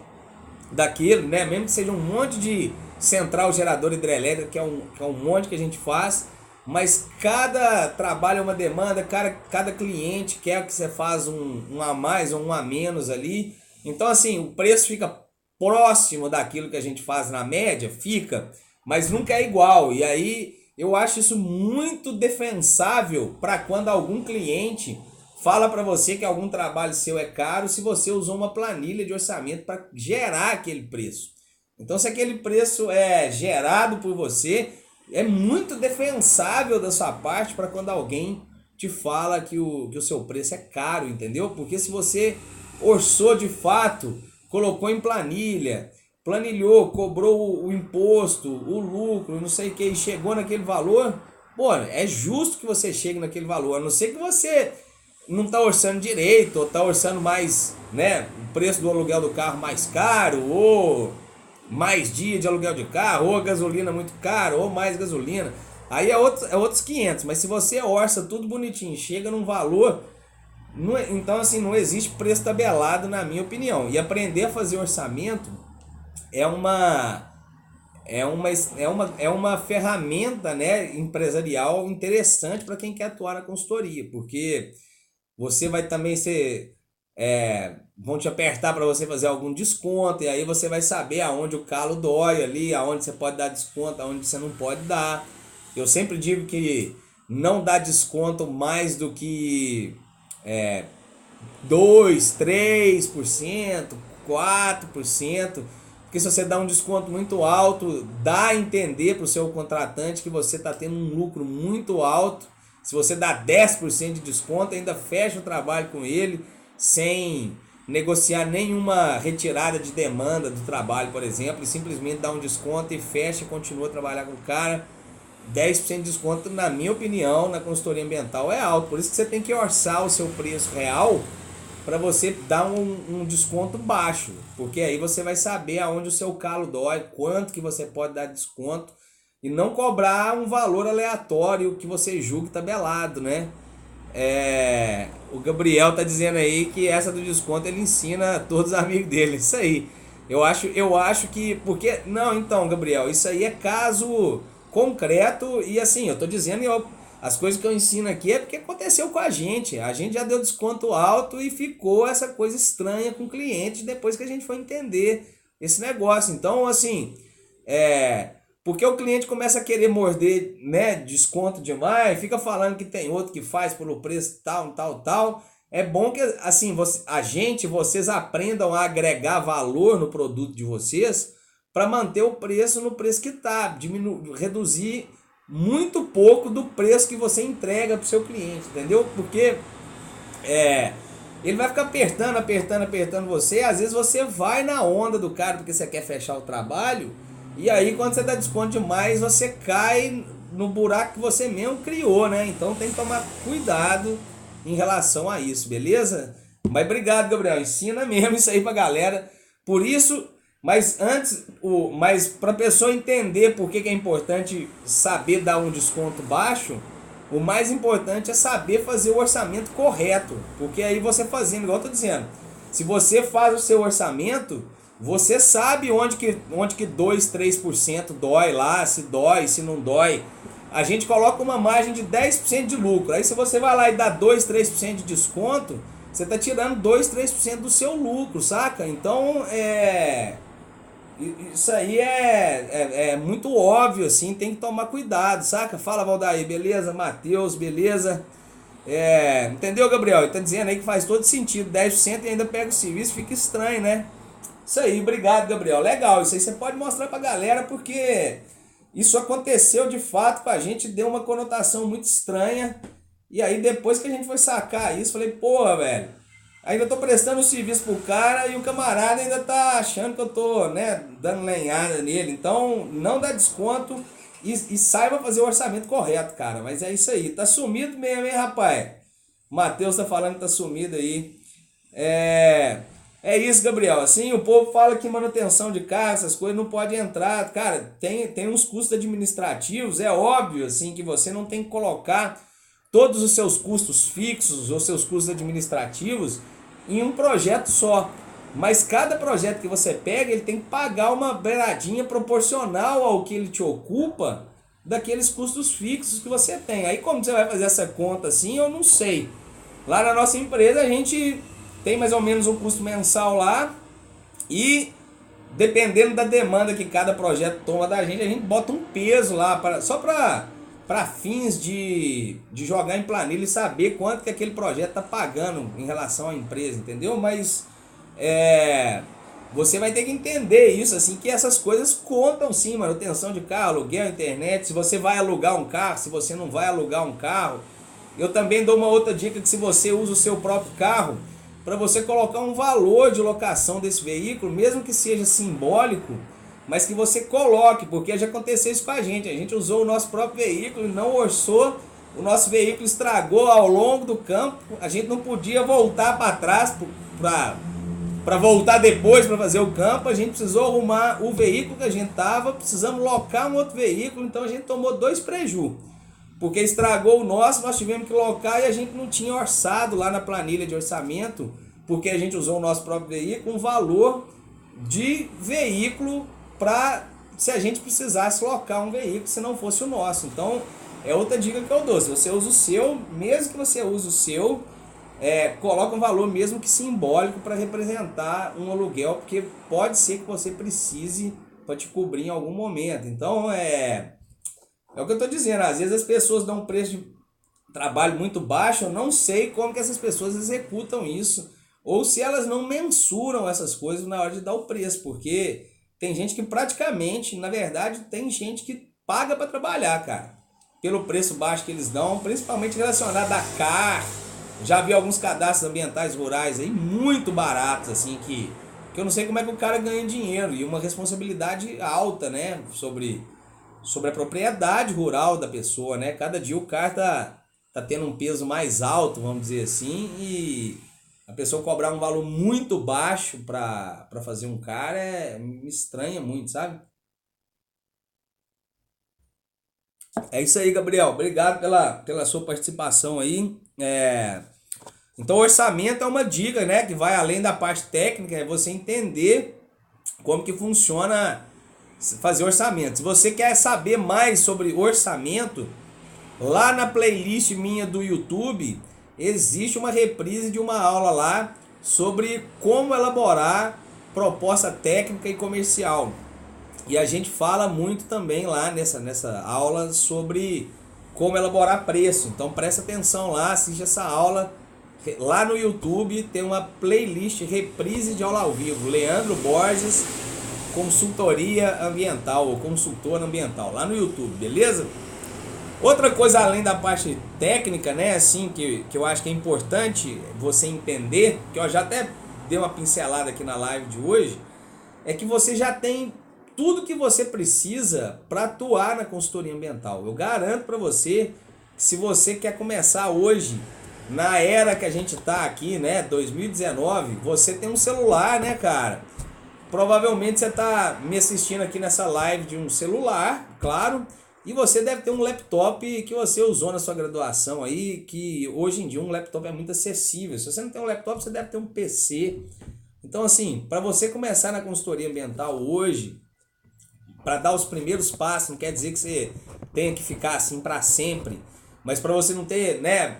daquilo, né? Mesmo que seja um monte de central geradora hidrelétrica, que é um monte que a gente faz, mas cada trabalho é uma demanda, cada cliente quer que você faça um a mais ou um a menos ali. Então, assim, o preço fica próximo daquilo que a gente faz na média, fica, mas nunca é igual. E aí eu acho isso muito defensável para quando algum cliente fala para você que algum trabalho seu é caro se você usou uma planilha de orçamento para gerar aquele preço. Então, se aquele preço é gerado por você, é muito defensável da sua parte para quando alguém te fala que o seu preço é caro, entendeu? Porque se você orçou de fato, colocou em planilha, planilhou, cobrou o imposto, o lucro, não sei o que, e chegou naquele valor, pô, é justo que você chegue naquele valor, a não ser que você não está orçando direito, ou está orçando mais, né, o preço do aluguel do carro mais caro, ou mais dia de aluguel de carro, ou a gasolina muito cara, ou mais gasolina. Aí é outros 500, mas se você orça tudo bonitinho, chega num valor, então assim, não existe preço tabelado na minha opinião. E aprender a fazer orçamento é uma ferramenta, né, empresarial interessante para quem quer atuar na consultoria, porque você vai também ser. Vão te apertar para você fazer algum desconto, e aí você vai saber aonde o calo dói ali, aonde você pode dar desconto, aonde você não pode dar. Eu sempre digo que não dá desconto mais do que 2, 3%, 4%, porque se você dá um desconto muito alto, dá a entender para o seu contratante que você está tendo um lucro muito alto. Se você dá 10% de desconto, ainda fecha o trabalho com ele, sem negociar nenhuma retirada de demanda do trabalho, por exemplo, e simplesmente dá um desconto e fecha e continua a trabalhar com o cara. 10% de desconto, na minha opinião, na consultoria ambiental é alto. Por isso que você tem que orçar o seu preço real para você dar um desconto baixo, porque aí você vai saber aonde o seu calo dói, quanto que você pode dar desconto, e não cobrar um valor aleatório que você julgue tabelado, né? O Gabriel tá dizendo aí que essa do desconto ele ensina a todos os amigos dele. Isso aí. Eu acho que. Porque. Não, então, Gabriel, isso aí é caso concreto. E assim, eu tô dizendo, as coisas que eu ensino aqui é porque aconteceu com a gente. A gente já deu desconto alto e ficou essa coisa estranha com o cliente depois que a gente foi entender esse negócio. Então, assim. Porque o cliente começa a querer morder, né, desconto demais, fica falando que tem outro que faz pelo preço tal, tal, tal. É bom que assim, vocês aprendam a agregar valor no produto de vocês para manter o preço no preço que tá, reduzir muito pouco do preço que você entrega para o seu cliente, entendeu? Porque ele vai ficar apertando você, às vezes você vai na onda do cara porque você quer fechar o trabalho. E aí quando você dá desconto demais, você cai no buraco que você mesmo criou, né? Então tem que tomar cuidado em relação a isso, beleza? Mas obrigado, Gabriel. Ensina mesmo isso aí pra galera. Por isso, mas pra pessoa entender por que é importante saber dar um desconto baixo, o mais importante é saber fazer o orçamento correto. Porque aí você fazendo, igual eu tô dizendo, se você faz o seu orçamento, você sabe onde que 2, 3% dói lá, se não dói. A gente coloca uma margem de 10% de lucro. Aí se você vai lá e dá 2, 3% de desconto, você está tirando 2, 3% do seu lucro, saca? Então, isso aí é muito óbvio, assim, tem que tomar cuidado, saca? Fala, Valdair, beleza? Matheus, beleza? Entendeu, Gabriel? Ele tá dizendo aí que faz todo sentido, 10% e ainda pega o serviço, fica estranho, né? Isso aí, obrigado, Gabriel. Legal, isso aí você pode mostrar pra galera, porque isso aconteceu de fato com a gente, deu uma conotação muito estranha. E aí depois que a gente foi sacar isso, falei, porra, velho, Ainda tô prestando o serviço pro cara e o camarada ainda tá achando que eu tô, né, dando lenhada nele. Então, não dá desconto e saiba fazer o orçamento correto, cara. Mas é isso aí. Tá sumido mesmo, hein, rapaz? O Matheus tá falando que tá sumido aí. É, é isso, Gabriel. Assim, o povo fala que manutenção de carro, essas coisas não pode entrar. Cara, tem uns custos administrativos, é óbvio, assim, que você não tem que colocar todos os seus custos fixos ou seus custos administrativos em um projeto só. Mas cada projeto que você pega, ele tem que pagar uma beiradinha proporcional ao que ele te ocupa daqueles custos fixos que você tem. Aí como você vai fazer essa conta assim, eu não sei. Lá na nossa empresa a gente tem mais ou menos um custo mensal lá e dependendo da demanda que cada projeto toma da gente, a gente bota um peso lá só para fins de jogar em planilha e saber quanto que aquele projeto está pagando em relação à empresa, entendeu? Mas você vai ter que entender isso, assim, que essas coisas contam sim, manutenção de carro, aluguel, internet, se você vai alugar um carro, se você não vai alugar um carro. Eu também dou uma outra dica que se você usa o seu próprio carro, para você colocar um valor de locação desse veículo, mesmo que seja simbólico, mas que você coloque, porque já aconteceu isso com a gente usou o nosso próprio veículo e não orçou, o nosso veículo estragou ao longo do campo, a gente não podia voltar para trás para voltar depois para fazer o campo, a gente precisou arrumar o veículo que a gente tava, precisamos locar um outro veículo, então a gente tomou 2 preju. Porque estragou o nosso, nós tivemos que locar e a gente não tinha orçado lá na planilha de orçamento, porque a gente usou o nosso próprio veículo, um valor de veículo para se a gente precisasse locar um veículo se não fosse o nosso. Então é outra dica que eu dou, se você usa o seu, mesmo que você use o seu, coloca um valor mesmo que simbólico para representar um aluguel, porque pode ser que você precise para te cobrir em algum momento. Então é o que eu estou dizendo, às vezes as pessoas dão um preço de trabalho muito baixo, eu não sei como que essas pessoas executam isso, ou se elas não mensuram essas coisas na hora de dar o preço, porque tem gente que praticamente, na verdade, tem gente que paga para trabalhar, cara, pelo preço baixo que eles dão, principalmente relacionado a CAR. Já vi alguns cadastros ambientais rurais aí muito baratos, assim, que eu não sei como é que o cara ganha dinheiro, e uma responsabilidade alta, né, sobre a propriedade rural da pessoa, né? Cada dia o CAR tá tendo um peso mais alto, vamos dizer assim, e a pessoa cobrar um valor muito baixo para fazer um CAR me estranha muito, sabe? É isso aí, Gabriel. Obrigado pela sua participação aí. Então, orçamento é uma dica, né? Que vai além da parte técnica, é você entender como que funciona fazer orçamento. Se você quer saber mais sobre orçamento, lá na playlist minha do YouTube existe uma reprise de uma aula lá sobre como elaborar proposta técnica e comercial. E a gente fala muito também lá nessa aula sobre como elaborar preço. Então presta atenção lá, assiste essa aula. Lá no YouTube tem uma playlist reprise de aula ao vivo. Leandro Borges, consultoria ambiental ou consultor ambiental, lá no YouTube, beleza? Outra coisa além da parte técnica, né, assim, que eu acho que é importante você entender, que eu já até dei uma pincelada aqui na live de hoje, é que você já tem tudo que você precisa para atuar na consultoria ambiental. Eu garanto para você que se você quer começar hoje, na era que a gente tá aqui, né, 2019, você tem um celular, né, cara? Provavelmente você está me assistindo aqui nessa live de um celular, claro, e você deve ter um laptop que você usou na sua graduação aí, que hoje em dia um laptop é muito acessível. Se você não tem um laptop, você deve ter um PC. Então, assim, para você começar na consultoria ambiental hoje, para dar os primeiros passos, não quer dizer que você tenha que ficar assim para sempre, mas para você não ter, né,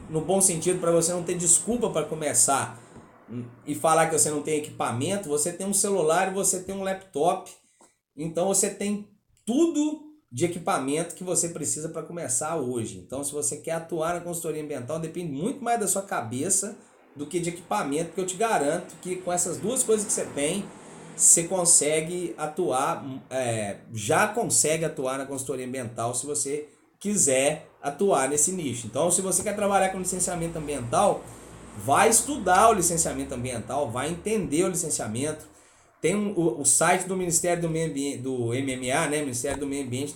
no bom sentido, para você não ter desculpa para começar e falar que você não tem equipamento, você tem um celular e você tem um laptop, então você tem tudo de equipamento que você precisa para começar hoje. Então, se você quer atuar na consultoria ambiental, depende muito mais da sua cabeça do que de equipamento, porque eu te garanto que com essas duas coisas que você tem, você consegue atuar, já consegue atuar na consultoria ambiental se você quiser atuar nesse nicho. Então, se você quer trabalhar com licenciamento ambiental, vai estudar o licenciamento ambiental, vai entender o licenciamento. Tem o site do Ministério do Meio Ambiente, do MMA, né? Ministério do Meio Ambiente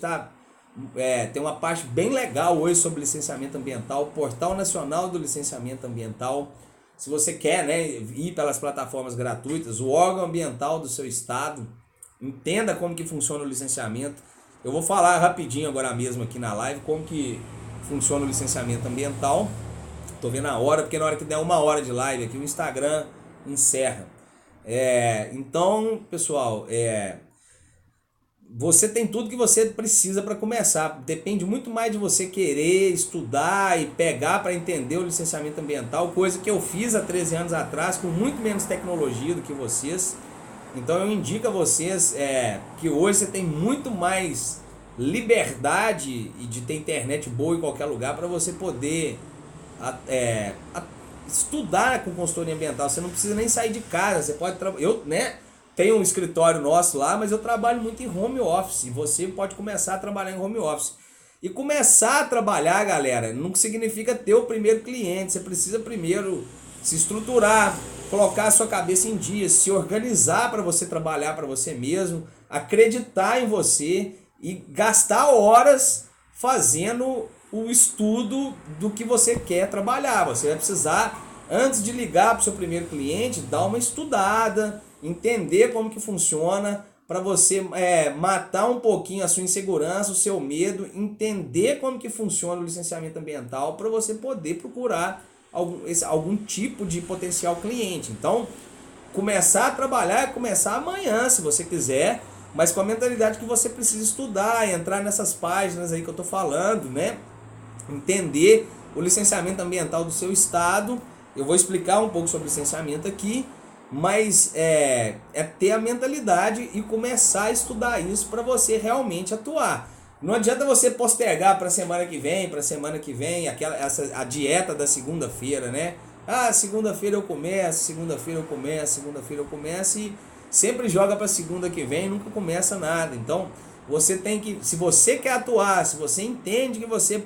tem uma parte bem legal hoje sobre licenciamento ambiental, o Portal Nacional do Licenciamento Ambiental. Se você quer, né, ir pelas plataformas gratuitas, o órgão ambiental do seu estado, entenda como que funciona o licenciamento. Eu vou falar rapidinho agora mesmo aqui na live como que funciona o licenciamento ambiental. Tô vendo a hora, porque na hora que der 1 hora de live aqui o Instagram encerra. Então, pessoal, você tem tudo que você precisa para começar. Depende muito mais de você querer estudar e pegar para entender o licenciamento ambiental, coisa que eu fiz há 13 anos atrás com muito menos tecnologia do que vocês. Então eu indico a vocês que hoje você tem muito mais liberdade de ter internet boa em qualquer lugar para você poder estudar com consultoria ambiental. Você não precisa nem sair de casa. Você pode eu, né, tenho um escritório nosso lá, mas eu trabalho muito em home office. E você pode começar a trabalhar em home office. E começar a trabalhar, galera, não significa ter o primeiro cliente. Você precisa primeiro se estruturar, colocar a sua cabeça em dia, se organizar para você trabalhar para você mesmo, acreditar em você e gastar horas fazendo o estudo do que você quer trabalhar. Você vai precisar, antes de ligar para o seu primeiro cliente, dar uma estudada, entender como que funciona, para você matar um pouquinho a sua insegurança, o seu medo, entender como que funciona o licenciamento ambiental para você poder procurar algum tipo de potencial cliente. Então, começar a trabalhar é começar amanhã, se você quiser, mas com a mentalidade que você precisa estudar, entrar nessas páginas aí que eu tô falando, né? Entender o licenciamento ambiental do seu estado. Eu vou explicar um pouco sobre licenciamento aqui, mas é ter a mentalidade e começar a estudar isso para você realmente atuar. Não adianta você postergar para a semana que vem, a dieta da segunda-feira, né? Segunda-feira eu começo e sempre joga para segunda que vem e nunca começa nada. Então, você tem que, se você quer atuar, se você entende que você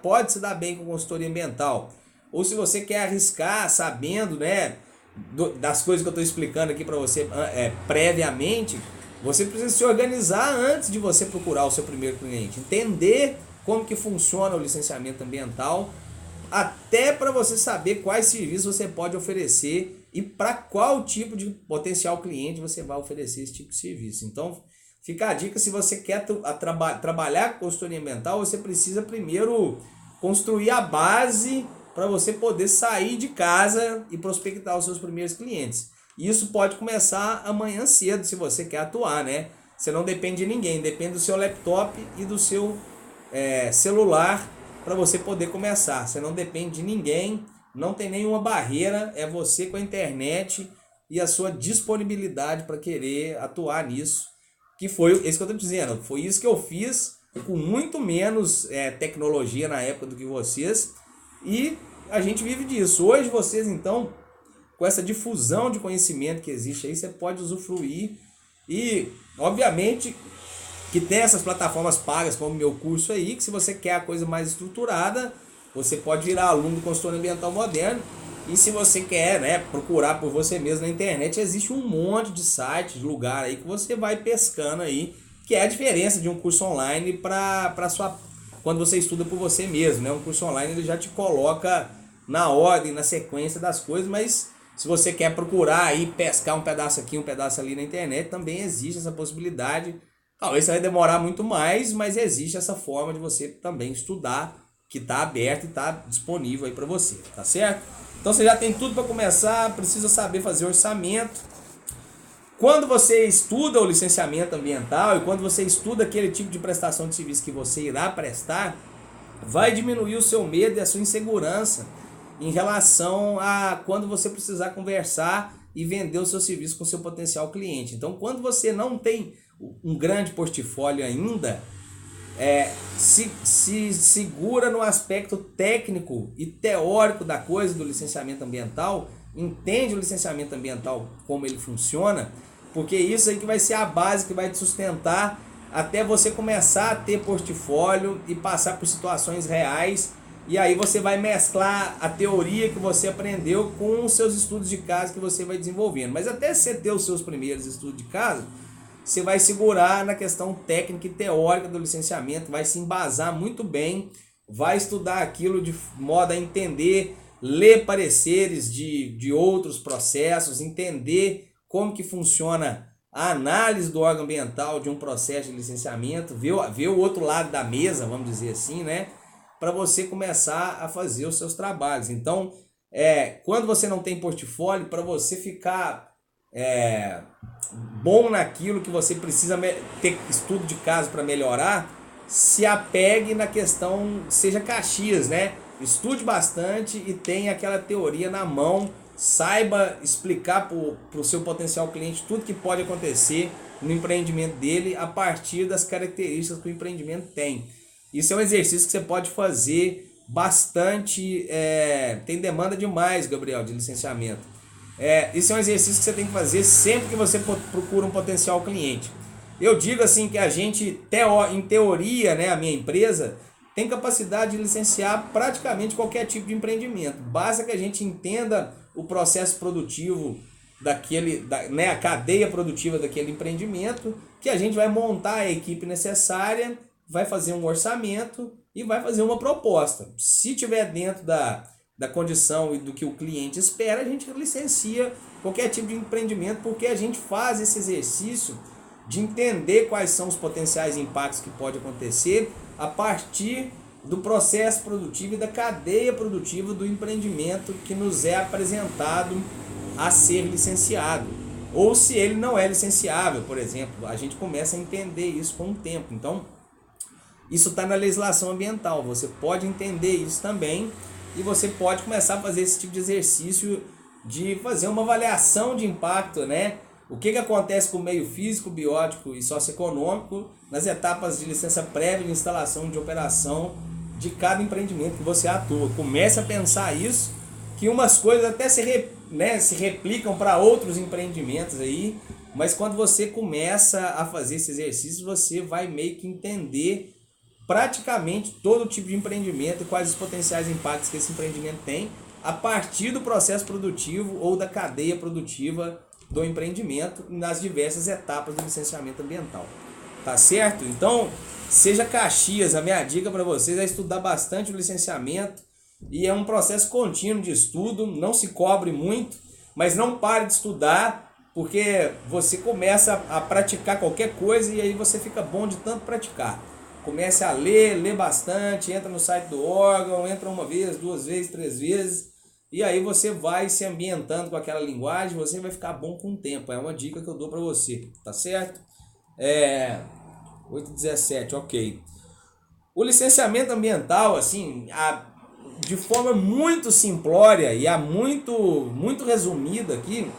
pode se dar bem com consultoria ambiental, ou se você quer arriscar sabendo, né, das coisas que eu estou explicando aqui para você previamente, você precisa se organizar antes de você procurar o seu primeiro cliente, entender como que funciona o licenciamento ambiental, até para você saber quais serviços você pode oferecer e para qual tipo de potencial cliente você vai oferecer esse tipo de serviço. Então, fica a dica: se você quer trabalhar com consultoria ambiental, você precisa primeiro construir a base para você poder sair de casa e prospectar os seus primeiros clientes. Isso pode começar amanhã cedo, se você quer atuar, né? Você não depende de ninguém, depende do seu laptop e do seu celular para você poder começar. Você não depende de ninguém, não tem nenhuma barreira, é você com a internet e a sua disponibilidade para querer atuar nisso. Que foi isso que eu estou dizendo, foi isso que eu fiz com muito menos tecnologia na época do que vocês, e a gente vive disso. Hoje vocês, então, com essa difusão de conhecimento que existe aí, você pode usufruir. E, obviamente, que tem essas plataformas pagas, como o meu curso aí, que se você quer a coisa mais estruturada, você pode virar aluno do consultor ambiental moderno. E se você quer, né, procurar por você mesmo na internet, existe um monte de sites, de lugar aí que você vai pescando aí, que é a diferença de um curso online para sua, quando você estuda por você mesmo, né? Um curso online ele já te coloca na ordem, na sequência das coisas, mas se você quer procurar aí pescar um pedaço aqui, um pedaço ali na internet, também existe essa possibilidade. Talvez você vai demorar muito mais, mas existe essa forma de você também estudar, que está aberto e está disponível aí para você, tá certo? Então você já tem tudo para começar, precisa saber fazer orçamento. Quando você estuda o licenciamento ambiental e quando você estuda aquele tipo de prestação de serviço que você irá prestar, vai diminuir o seu medo e a sua insegurança em relação a quando você precisar conversar e vender o seu serviço com o seu potencial cliente. Então, quando você não tem um grande portfólio ainda, se segura no aspecto técnico e teórico da coisa do licenciamento ambiental, entende o licenciamento ambiental, como ele funciona, porque isso aí que vai ser a base que vai te sustentar até você começar a ter portfólio e passar por situações reais e aí você vai mesclar a teoria que você aprendeu com os seus estudos de caso que você vai desenvolvendo. Mas até você ter os seus primeiros estudos de caso, você vai segurar na questão técnica e teórica do licenciamento, vai se embasar muito bem, vai estudar aquilo de modo a entender, ler pareceres de outros processos, entender como que funciona a análise do órgão ambiental de um processo de licenciamento, ver o outro lado da mesa, vamos dizer assim, né? Para você começar a fazer os seus trabalhos. Então, quando você não tem portfólio, para você ficar bom naquilo que você precisa ter estudo de caso para melhorar, se apegue na questão, seja Caxias, né? Estude bastante e tenha aquela teoria na mão, saiba explicar para o seu potencial cliente tudo que pode acontecer no empreendimento dele a partir das características que o empreendimento tem. Isso é um exercício que você pode fazer bastante, tem demanda demais, Gabriel, de licenciamento. Isso é um exercício que você tem que fazer sempre que você procura um potencial cliente. Eu digo assim que a gente, em teoria, né, a minha empresa tem capacidade de licenciar praticamente qualquer tipo de empreendimento. Basta que a gente entenda o processo produtivo né, a cadeia produtiva daquele empreendimento, que a gente vai montar a equipe necessária, vai fazer um orçamento e vai fazer uma proposta. Se tiver dentro da condição e do que o cliente espera, a gente licencia qualquer tipo de empreendimento, porque a gente faz esse exercício de entender quais são os potenciais impactos que pode acontecer a partir do processo produtivo e da cadeia produtiva do empreendimento que nos é apresentado a ser licenciado. Ou se ele não é licenciável, por exemplo, a gente começa a entender isso com o tempo. Então, isso está na legislação ambiental, você pode entender isso também e você pode começar a fazer esse tipo de exercício de fazer uma avaliação de impacto, né? O que acontece com o meio físico, biótico e socioeconômico nas etapas de licença prévia de instalação de operação de cada empreendimento que você atua. Comece a pensar isso, que umas coisas até se replicam para outros empreendimentos aí, mas quando você começa a fazer esse exercício, você vai meio que entender praticamente todo tipo de empreendimento e quais os potenciais impactos que esse empreendimento tem a partir do processo produtivo ou da cadeia produtiva do empreendimento nas diversas etapas do licenciamento ambiental. Tá certo? Então, seja Caxias, a minha dica para vocês é estudar bastante o licenciamento e é um processo contínuo de estudo, não se cobre muito, mas não pare de estudar, porque você começa a praticar qualquer coisa e aí você fica bom de tanto praticar. Comece a ler bastante, entra no site do órgão, entra uma vez, 2 vezes, 3 vezes, e aí você vai se ambientando com aquela linguagem, você vai ficar bom com o tempo. É uma dica que eu dou para você, tá certo? 8h17, ok. O licenciamento ambiental, assim, de forma muito simplória e muito resumida aqui,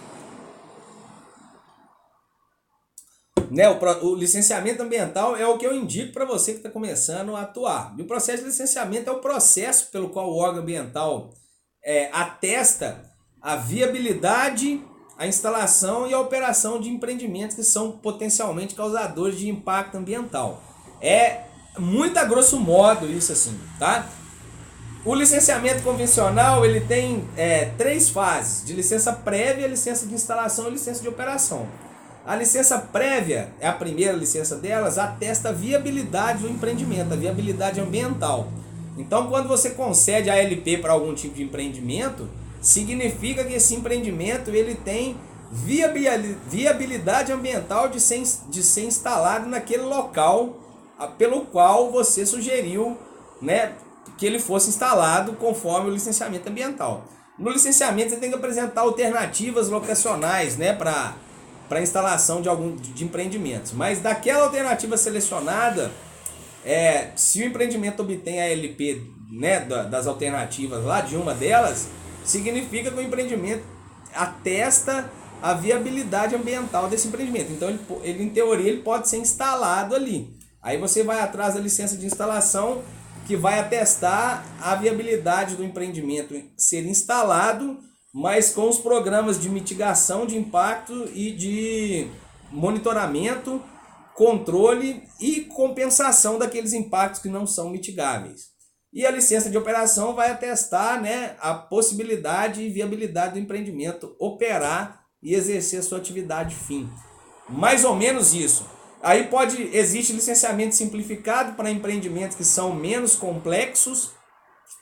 né, o licenciamento ambiental é o que eu indico para você que está começando a atuar. E o processo de licenciamento é o processo pelo qual o órgão ambiental atesta a viabilidade, a instalação e a operação de empreendimentos que são potencialmente causadores de impacto ambiental. É muito a grosso modo isso assim, tá? O licenciamento convencional ele tem 3 fases: de licença prévia, licença de instalação e licença de operação. A licença prévia, é a primeira licença delas, atesta a viabilidade do empreendimento, a viabilidade ambiental. Então, quando você concede a ALP para algum tipo de empreendimento, significa que esse empreendimento ele tem viabilidade ambiental de ser instalado naquele local pelo qual você sugeriu, né, que ele fosse instalado conforme o licenciamento ambiental. No licenciamento você tem que apresentar alternativas locacionais, né, para instalação de empreendimentos. Mas daquela alternativa selecionada, se o empreendimento obtém a ALP, né, das alternativas lá, de uma delas, significa que o empreendimento atesta a viabilidade ambiental desse empreendimento. Então, ele em teoria, ele pode ser instalado ali. Aí você vai atrás da licença de instalação, que vai atestar a viabilidade do empreendimento ser instalado, mas com os programas de mitigação de impacto e de monitoramento, controle e compensação daqueles impactos que não são mitigáveis. E a licença de operação vai atestar, né, a possibilidade e viabilidade do empreendimento operar e exercer sua atividade fim. Mais ou menos isso. Aí existe licenciamento simplificado para empreendimentos que são menos complexos,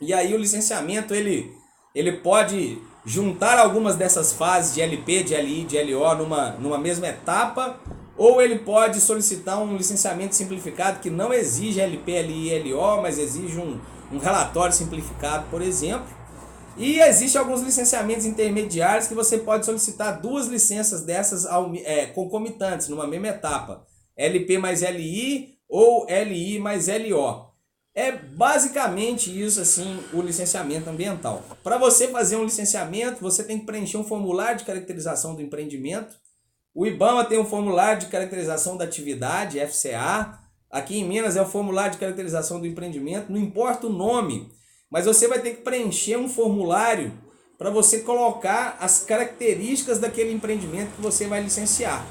e aí o licenciamento ele pode juntar algumas dessas fases de LP, de LI, de LO numa mesma etapa, ou ele pode solicitar um licenciamento simplificado que não exige LP, LI e LO, mas exige um relatório simplificado, por exemplo. E existem alguns licenciamentos intermediários que você pode solicitar duas licenças dessas concomitantes, numa mesma etapa. LP mais LI ou LI mais LO. É basicamente isso, assim, o licenciamento ambiental. Para você fazer um licenciamento, você tem que preencher um formulário de caracterização do empreendimento. O IBAMA tem um formulário de caracterização da atividade, FCA. Aqui em Minas é o formulário de caracterização do empreendimento. Não importa o nome, mas você vai ter que preencher um formulário para você colocar as características daquele empreendimento que você vai licenciar.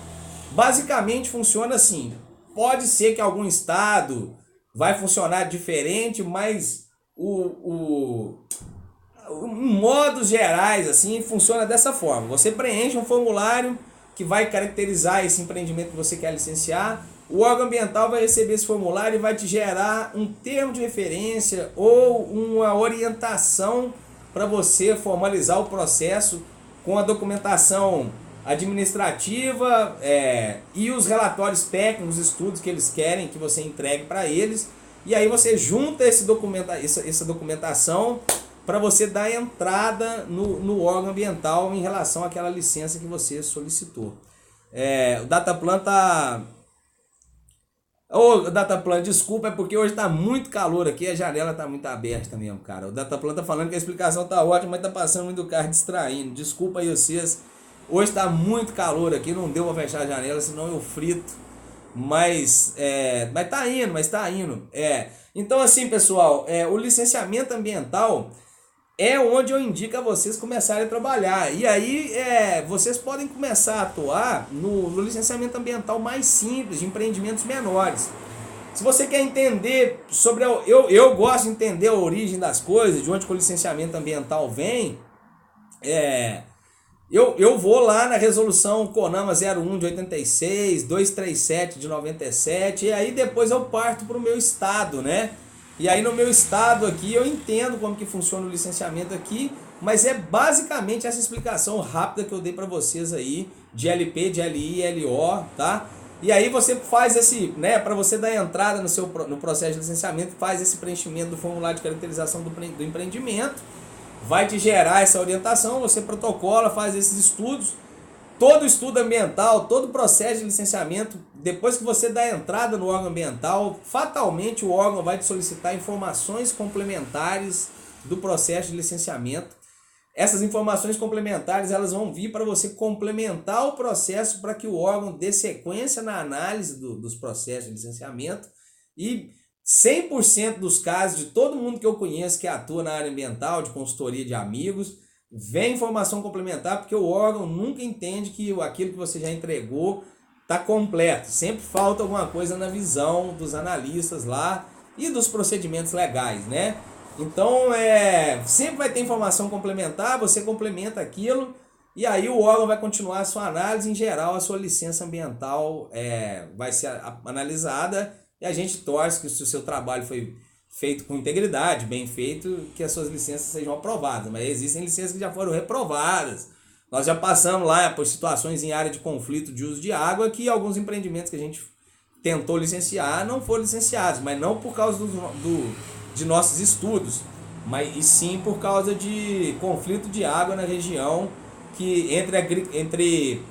Basicamente funciona assim. Pode ser que algum estado vai funcionar diferente, mas em modos gerais assim funciona dessa forma. Você preenche um formulário que vai caracterizar esse empreendimento que você quer licenciar. O órgão ambiental vai receber esse formulário e vai te gerar um termo de referência ou uma orientação para você formalizar o processo com a documentação administrativa e os relatórios técnicos, estudos que eles querem que você entregue para eles. E aí você junta essa documentação para você dar entrada no órgão ambiental em relação àquela licença que você solicitou. O Dataplan Dataplan, desculpa, é porque hoje tá muito calor aqui, a janela tá muito aberta mesmo, cara. O Dataplan tá falando que a explicação tá ótima, mas tá passando muito carro distraindo. Desculpa aí vocês. Hoje tá muito calor aqui, não deu pra fechar a janela, senão eu frito. Mas tá indo. Então assim, pessoal, o licenciamento ambiental é onde eu indico a vocês começarem a trabalhar. E aí vocês podem começar a atuar no licenciamento ambiental mais simples, de empreendimentos menores. Se você quer entender sobre... Eu gosto de entender a origem das coisas, de onde que o licenciamento ambiental vem. Eu vou lá na resolução CONAMA 01 de 86, 237 de 97, e aí depois eu parto para o meu estado, né? E aí no meu estado aqui eu entendo como que funciona o licenciamento aqui, mas é basicamente essa explicação rápida que eu dei para vocês aí, de LP, de LI e LO, tá? E aí você faz né, para você dar entrada no processo de licenciamento, faz esse preenchimento do formulário de caracterização do empreendimento, vai te gerar essa orientação, você protocola, faz esses estudos. Todo estudo ambiental, todo processo de licenciamento, depois que você dá a entrada no órgão ambiental, fatalmente o órgão vai te solicitar informações complementares do processo de licenciamento. Essas informações complementares elas vão vir para você complementar o processo para que o órgão dê sequência na análise dos processos de licenciamento. E 100% dos casos de todo mundo que eu conheço que atua na área ambiental, de consultoria de amigos, vem informação complementar, porque o órgão nunca entende que aquilo que você já entregou está completo. Sempre falta alguma coisa na visão dos analistas lá e dos procedimentos legais, né? Então, sempre vai ter informação complementar, você complementa aquilo e aí o órgão vai continuar a sua análise. Em geral, a sua licença ambiental vai ser analisada e a gente torce que se o seu trabalho foi feito com integridade, bem feito, que as suas licenças sejam aprovadas. Mas existem licenças que já foram reprovadas. Nós já passamos lá por situações em área de conflito de uso de água que alguns empreendimentos que a gente tentou licenciar não foram licenciados, mas não por causa de nossos estudos, mas e sim por causa de conflito de água na região que entre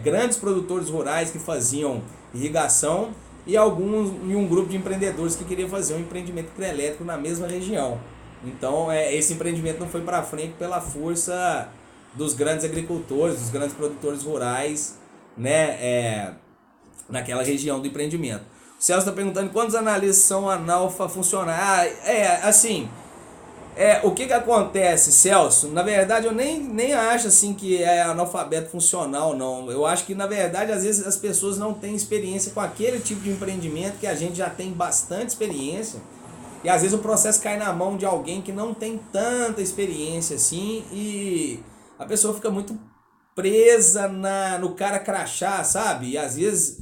grandes produtores rurais que faziam irrigação e um grupo de empreendedores que queria fazer um empreendimento hidrelétrico na mesma região. Então esse empreendimento não foi para frente pela força dos grandes agricultores, dos grandes produtores rurais, né, naquela região do empreendimento. O Celso está perguntando quantos analistas são funcionários. O que acontece, Celso? Na verdade, eu nem acho assim que é analfabeto funcional, não. Eu acho que, na verdade, às vezes as pessoas não têm experiência com aquele tipo de empreendimento que a gente já tem bastante experiência. E às vezes o processo cai na mão de alguém que não tem tanta experiência assim e a pessoa fica muito presa no cara crachá, sabe? E às vezes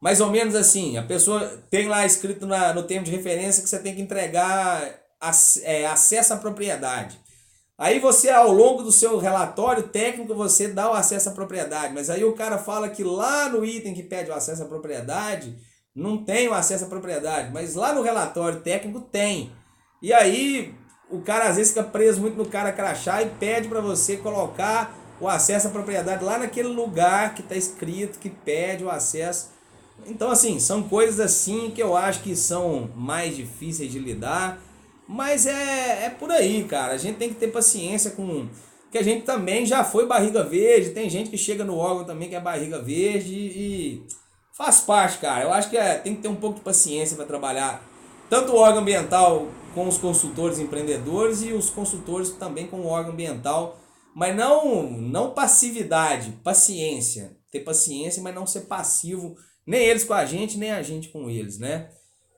mais ou menos assim, a pessoa tem lá escrito no termo de referência que você tem que entregar acesso à propriedade. Aí você, ao longo do seu relatório técnico, você dá o acesso à propriedade, mas aí o cara fala que lá no item que pede o acesso à propriedade, não tem o acesso à propriedade, mas lá no relatório técnico tem. E aí o cara às vezes fica preso muito no cara crachá e pede para você colocar o acesso à propriedade lá naquele lugar que está escrito que pede o acesso. Então assim, são coisas assim que eu acho que são mais difíceis de lidar. Mas é por aí, cara. A gente tem que ter paciência com... que a gente também já foi barriga verde. Tem gente que chega no órgão também que é barriga verde e faz parte, cara. Eu acho que tem que ter um pouco de paciência para trabalhar tanto o órgão ambiental com os consultores empreendedores e os consultores também com o órgão ambiental. Mas não passividade, paciência. Ter paciência, mas não ser passivo. Nem eles com a gente, nem a gente com eles, né?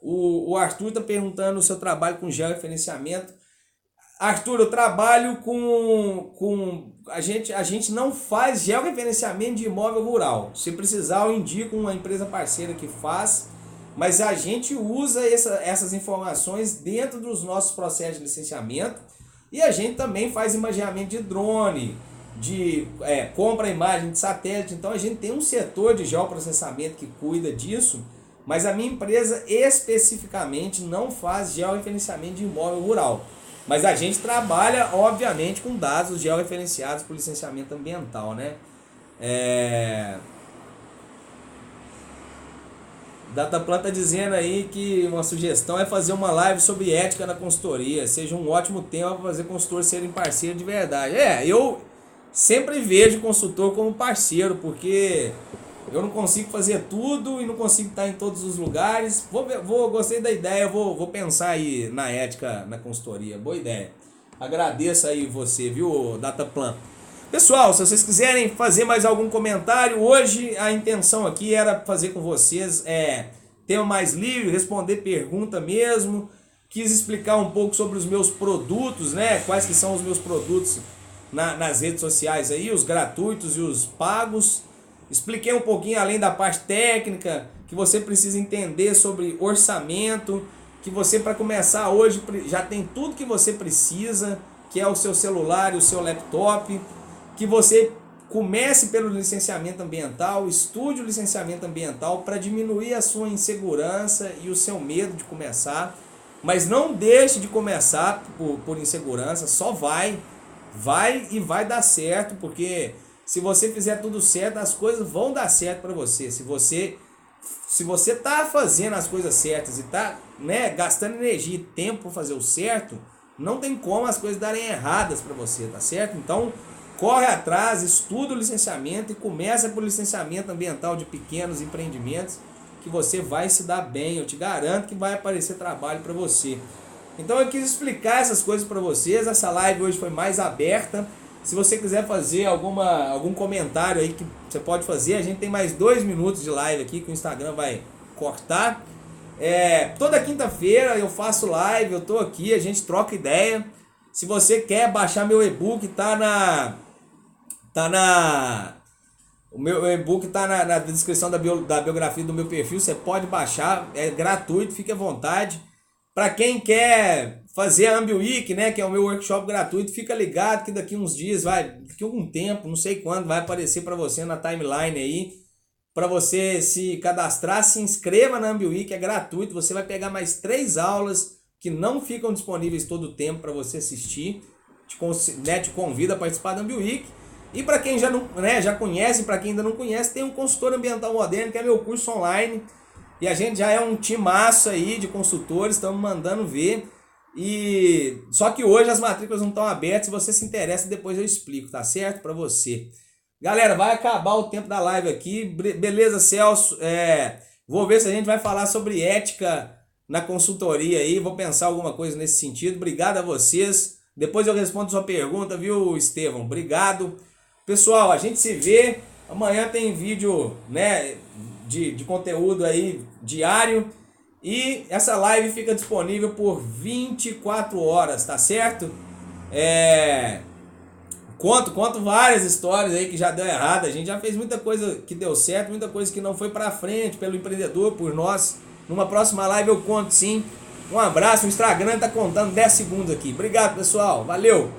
O Arthur está perguntando o seu trabalho com georreferenciamento. Arthur, eu trabalho com a gente não faz georreferenciamento de imóvel rural. Se precisar, eu indico uma empresa parceira que faz, mas a gente usa essas informações dentro dos nossos processos de licenciamento e a gente também faz imageamento de drone, compra imagem de satélite. Então a gente tem um setor de geoprocessamento que cuida disso. Mas a minha empresa especificamente não faz georreferenciamento de imóvel rural. Mas a gente trabalha, obviamente, com dados georreferenciados por licenciamento ambiental, né? Dataplan está dizendo aí que uma sugestão é fazer uma live sobre ética na consultoria. Seja um ótimo tema para fazer consultores serem parceiros de verdade. Eu sempre vejo consultor como parceiro, porque... eu não consigo fazer tudo e não consigo estar em todos os lugares. Gostei da ideia, vou pensar aí na ética, na consultoria. Boa ideia. Agradeço aí você, viu, Dataplan. Pessoal, se vocês quiserem fazer mais algum comentário, hoje a intenção aqui era fazer com vocês tema mais livre, responder pergunta mesmo. Quis explicar um pouco sobre os meus produtos, né? Quais que são os meus produtos nas redes sociais aí, os gratuitos e os pagos. Expliquei um pouquinho além da parte técnica, que você precisa entender sobre orçamento, que você para começar hoje já tem tudo que você precisa, que é o seu celular e o seu laptop, que você comece pelo licenciamento ambiental, estude o licenciamento ambiental para diminuir a sua insegurança e o seu medo de começar, mas não deixe de começar por insegurança, só vai e vai dar certo, porque... se você fizer tudo certo, as coisas vão dar certo para você. Se você tá fazendo as coisas certas e tá, gastando energia e tempo para fazer o certo, não tem como as coisas darem erradas para você, tá certo? Então, corre atrás, estuda o licenciamento e começa por licenciamento ambiental de pequenos empreendimentos, que você vai se dar bem. Eu te garanto que vai aparecer trabalho para você. Então, eu quis explicar essas coisas para vocês. Essa live hoje foi mais aberta. Se você quiser fazer algum comentário aí que você pode fazer, a gente tem mais 2 minutos de live aqui que o Instagram vai cortar. Toda quinta-feira eu faço live, eu tô aqui, a gente troca ideia. Se você quer baixar meu e-book, o meu e-book tá na descrição da biografia do meu perfil, você pode baixar, é gratuito, fique à vontade. Para quem quer fazer a AmbiWeek, né, que é o meu workshop gratuito, fica ligado que daqui uns dias, daqui algum tempo, não sei quando, vai aparecer para você na timeline aí, para você se cadastrar, se inscreva na AmbiWeek, é gratuito, você vai pegar mais 3 aulas que não ficam disponíveis todo o tempo para você assistir, te convido a participar da AmbiWeek. E para quem já conhece, para quem ainda não conhece, tem um consultor ambiental moderno, que é meu curso online. E a gente já é um timaço aí de consultores, estamos mandando ver. Só que hoje as matrículas não estão abertas, se você se interessa, depois eu explico, tá certo? Para você. Galera, vai acabar o tempo da live aqui. Beleza, Celso? Vou ver se a gente vai falar sobre ética na consultoria aí. Vou pensar alguma coisa nesse sentido. Obrigado a vocês. Depois eu respondo sua pergunta, viu, Estevão? Obrigado. Pessoal, a gente se vê. Amanhã tem vídeo, né, de conteúdo aí diário. E essa live fica disponível por 24 horas, tá certo? Conto várias histórias aí que já deu errado. A gente já fez muita coisa que deu certo, muita coisa que não foi pra frente pelo empreendedor, por nós. Numa próxima live eu conto sim. Um abraço, o Instagram tá contando 10 segundos aqui. Obrigado, pessoal. Valeu!